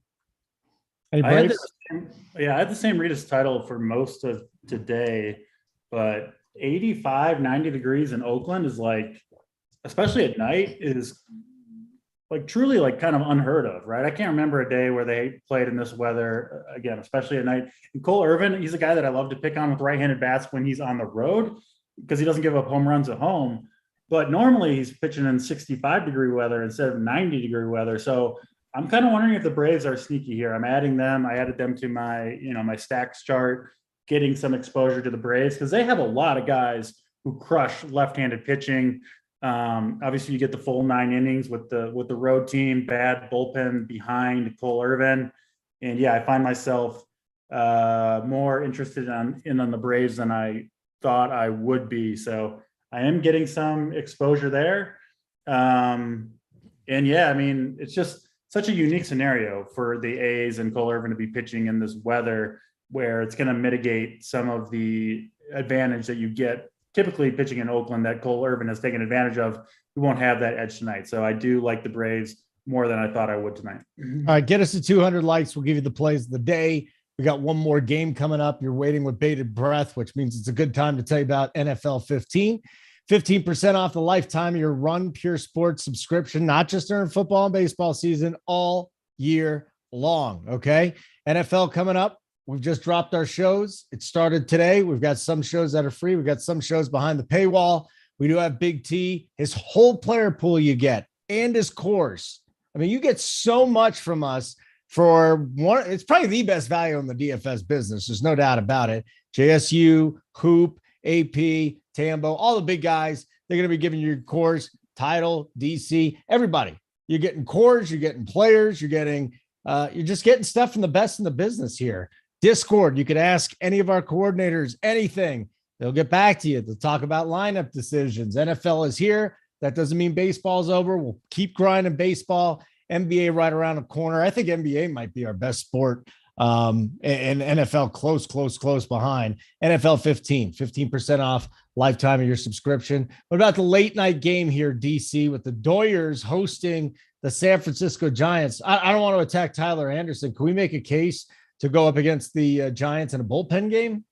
Any I Braves? had the same Rita's title for most of today, but 85, 90 degrees in Oakland is like, especially at night, is like truly like kind of unheard of, right? I can't remember a day where they played in this weather again, especially at night. And Cole Irvin, he's a guy that I love to pick on with right-handed bats when he's on the road because he doesn't give up home runs at home. But normally he's pitching in 65-degree weather instead of 90-degree weather. So I'm kind of wondering if the Braves are sneaky here. I'm adding them. I added them to my, my stacks chart, getting some exposure to the Braves because they have a lot of guys who crush left-handed pitching. Obviously you get the full 9 innings with the road team, bad bullpen behind Cole Irvin. And yeah, I find myself more interested in the Braves than I thought I would be. So I am getting some exposure there. And yeah, I mean, it's just such a unique scenario for the A's and Cole Irvin to be pitching in this weather where it's going to mitigate some of the advantage that you get typically pitching in Oakland that Cole Irvin has taken advantage of. We won't have that edge tonight. So I do like the Braves more than I thought I would tonight. All right, get us to 200 likes. We'll give you the plays of the day. We got one more game coming up. You're waiting with bated breath, which means it's a good time to tell you about NFL 15. 15% off the lifetime of your Run Pure Sports subscription, not just during football and baseball season, all year long. Okay. NFL coming up. We've just dropped our shows. It started today. We've got some shows that are free. We've got some shows behind the paywall. We do have Big T, his whole player pool you get, and his course. I mean, you get so much from us for one. It's probably the best value in the DFS business. There's no doubt about it. JSU, Hoop, AP, Tambo, all the big guys. They're going to be giving you your course, title, DC, everybody. You're getting cores, you're getting players, you're just getting stuff from the best in the business here. Discord, you could ask any of our coordinators anything. They'll get back to you. They'll talk about lineup decisions. NFL is here. That doesn't mean baseball's over. We'll keep grinding baseball. NBA right around the corner. I think NBA might be our best sport. And NFL close behind. NFL 15% off lifetime of your subscription. What about the late night game here, DC, with the Doyers hosting the San Francisco Giants? I don't want to attack Tyler Anderson. Can we make a case to go up against the Giants in a bullpen game?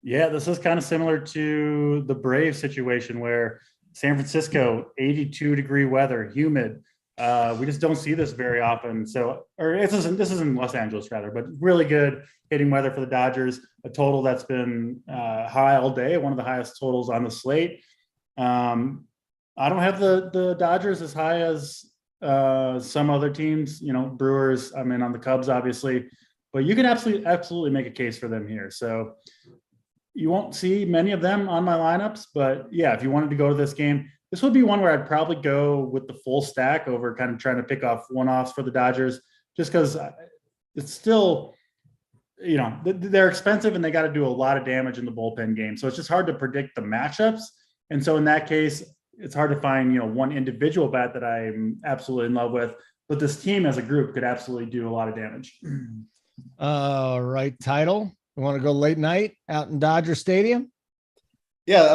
Yeah, this is kind of similar to the Braves situation where San Francisco, 82-degree weather, humid. We just don't see this very often. So, this is in Los Angeles rather, but really good hitting weather for the Dodgers. A total that's been high all day, one of the highest totals on the slate. I don't have the Dodgers as high as some other teams. Brewers. I'm in on the Cubs, obviously. But you can absolutely make a case for them here. So, you won't see many of them on my lineups, but yeah, if you wanted to go to this game, this would be one where I'd probably go with the full stack over kind of trying to pick off one-offs for the Dodgers, just because it's still, they're expensive and they got to do a lot of damage in the bullpen game. So it's just hard to predict the matchups. And so in that case, it's hard to find, one individual bat that I'm absolutely in love with, but this team as a group could absolutely do a lot of damage. All right, title. You want to go late night out in Dodger Stadium? Yeah, I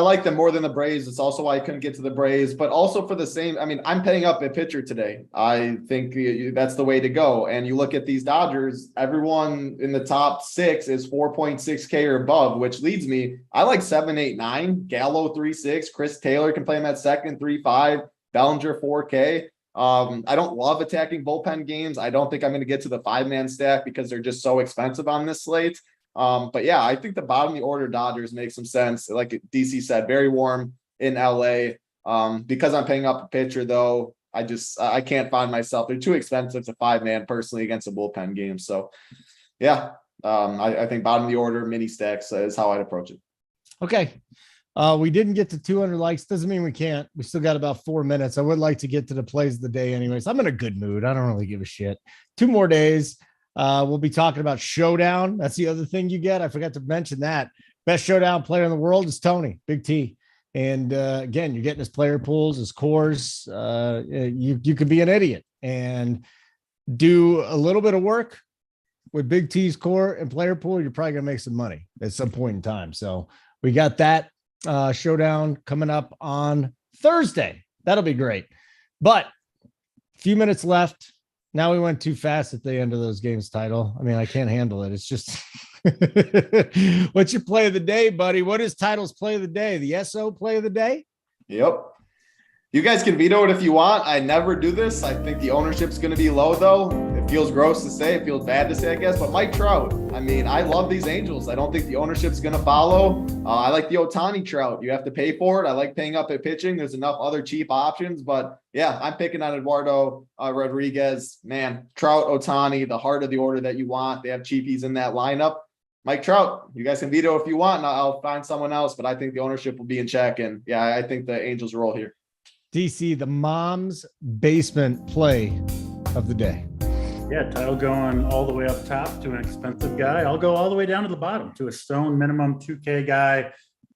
like them more than the Braves. It's also why I couldn't get to the Braves, but also for the same. I mean, I'm paying up a pitcher today. I think that's the way to go. And you look at these Dodgers, everyone in the top 6 is 4.6K or above, which leads me. I like 7, 8, 9. Gallo 3.6. Chris Taylor can play him at second 3.5. Bellinger 4K. I don't love attacking bullpen games. I don't think I'm going to get to the 5-man stack because they're just so expensive on this slate. But yeah, I think the bottom of the order Dodgers make some sense. Like DC said, very warm in LA. Because I'm paying up a pitcher though, I can't find myself. They're too expensive to 5-man personally against a bullpen game. So yeah, I think bottom of the order mini stacks is how I'd approach it. Okay. We didn't get to 200 likes. Doesn't mean we can't. We still got about 4 minutes. I would like to get to the plays of the day anyways. I'm in a good mood. I don't really give a shit. 2 more days. We'll be talking about Showdown. That's the other thing you get. I forgot to mention that. Best Showdown player in the world is Tony, BigT. And again, you're getting his player pools, his cores. You could be an idiot and do a little bit of work with Big T's core and player pool. You're probably going to make some money at some point in time. So we got that Showdown coming up on Thursday. That'll be great. But a few minutes left. Now we went too fast at the end of those games, title. I mean, I can't handle it. It's just what's your play of the day, buddy? What is title's play of the day? The SO play of the day? Yep. You guys can veto it if you want. I never do this. I think the ownership's going to be low, though. It feels gross to say. It feels bad to say, I guess. But Mike Trout, I mean, I love these Angels. I don't think the ownership's going to follow. I like the Ohtani Trout. You have to pay for it. I like paying up at pitching. There's enough other cheap options. But, yeah, I'm picking on Eduardo Rodriguez. Man, Trout, Ohtani, the heart of the order that you want. They have cheapies in that lineup. Mike Trout, you guys can veto if you want, and I'll find someone else. But I think the ownership will be in check. And, yeah, I think the Angels roll here. DC, the mom's basement play of the day. Yeah, title going all the way up top to an expensive guy. I'll go all the way down to the bottom to a stone minimum 2K guy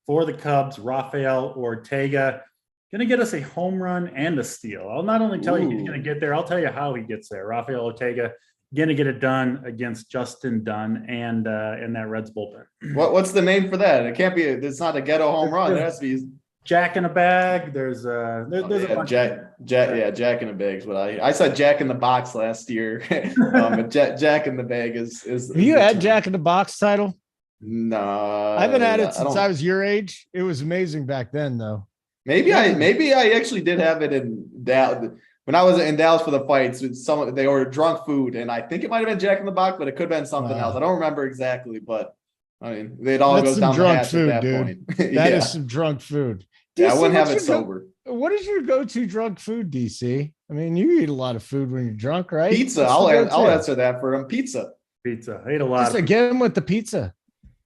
for the Cubs, Rafael Ortega. Going to get us a home run and a steal. I'll not only tell you he's going to get there, I'll tell you how he gets there. Rafael Ortega going to get it done against Justin Dunn and that Reds bullpen. What's the name for that? It can't be. It's not a ghetto home run. It has to be Jack in a bag. There's a bunch Jack in a bag is what I said. Jack in the box last year. But Jack in the bag is. Have you had Jack in the Box title? No, I haven't had it since I was your age. It was amazing back then, though. Maybe I actually did have it in Dallas when I was in Dallas for the fights. They ordered drunk food, and I think it might have been Jack in the Box, but it could have been something else. I don't remember exactly, but I mean, it all goes down the hatch at that point. That is some drunk food. DC, yeah, I wouldn't have it sober. What is your go-to drunk food, DC? I mean, you eat a lot of food when you're drunk, right? Pizza. I'll answer that for him. Pizza. I ate a lot. Just again with the pizza.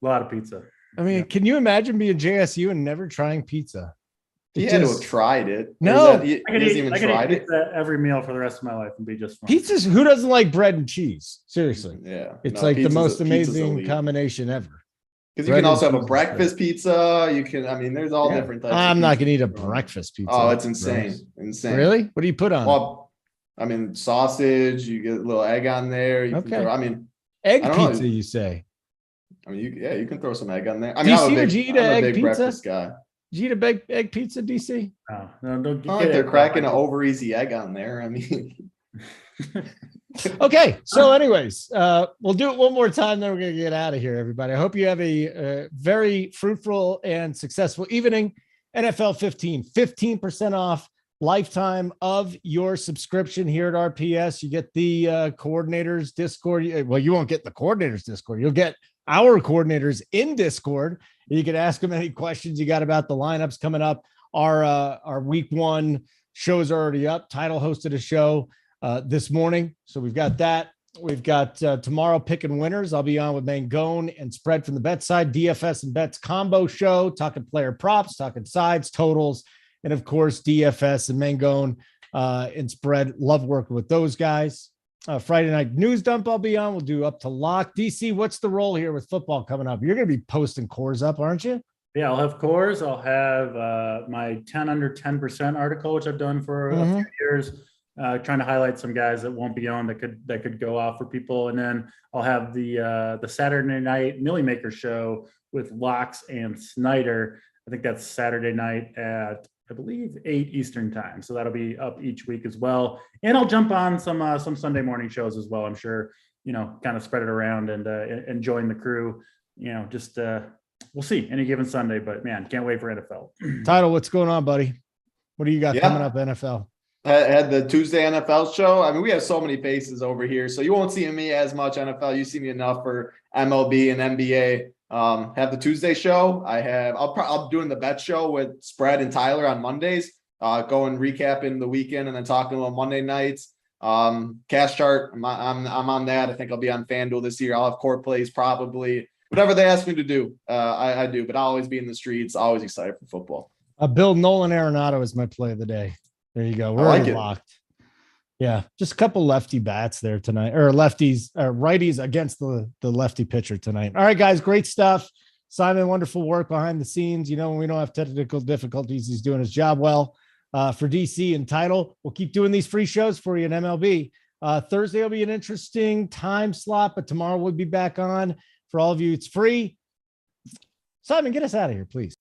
A lot of pizza. I mean, Can you imagine being JSU and never trying pizza? He had to have tried it. No, he hasn't even tried it. Every meal for the rest of my life and be just fine. Pizza's. Who doesn't like bread and cheese? Seriously. Yeah, it's like the most amazing combination ever. Because you can also have a breakfast pizza. You can, I mean, there's all different types. I'm not going to eat a breakfast pizza. Oh, it's insane. Insane. Really? What do you put on? Well, I mean, sausage, you get a little egg on there. Egg pizza, you say? I mean, you can throw some egg on there. I mean, I'm a big pizza? Breakfast guy. Did you eat a big egg pizza, DC? No, don't get they're cracking an over easy egg on there. I mean, okay. So anyways, we'll do it one more time. Then we're going to get out of here, everybody. I hope you have a very fruitful and successful evening. NFL 15% off lifetime of your subscription here at RPS. You get the coordinators Discord. Well, you won't get the coordinators Discord. You'll get our coordinators in Discord. You can ask them any questions you got about the lineups coming up. Our week 1 shows are already up. Title hosted a show this morning. So we've got that. We've got tomorrow picking winners. I'll be on with Mangone and Spread from the bet side, DFS and bets combo show, talking player props, talking sides, totals, and of course, DFS and Mangone and Spread. Love working with those guys. Friday night news dump I'll be on. We'll do up to lock. DC, what's the role here with football coming up? You're going to be posting cores up, aren't you? Yeah, I'll have cores. I'll have my 10 under 10% article, which I've done for a few years. Trying to highlight some guys that won't be on that could go off for people, and then I'll have the Saturday night Millie Maker show with Locks and Snyder. I think that's Saturday night at I believe 8 Eastern time, so that'll be up each week as well. And I'll jump on some Sunday morning shows as well. I'm sure kind of spread it around and join the crew. Just we'll see any given Sunday, but man, can't wait for NFL. Title, what's going on, buddy? What do you got coming up NFL? I had the Tuesday NFL show. I mean, we have so many faces over here, so you won't see me as much NFL. You see me enough for MLB and NBA. Have the Tuesday show. I'm doing the bet show with Spread and Tyler on Mondays. Going recapping the weekend and then talking about Monday nights. Cash chart. I'm on that. I think I'll be on FanDuel this year. I'll have core plays probably. Whatever they ask me to do, I do. But I'll always be in the streets. Always excited for football. Bill Nolan Arenado is my play of the day. There you go. We're already locked. Yeah, just a couple lefty bats there tonight, or lefties, or righties against the lefty pitcher tonight. All right, guys, great stuff. Simon, wonderful work behind the scenes. When we don't have technical difficulties, he's doing his job well. For DC and Title, we'll keep doing these free shows for you in MLB. Thursday will be an interesting time slot, but tomorrow we'll be back on. For all of you, it's free. Simon, get us out of here, please.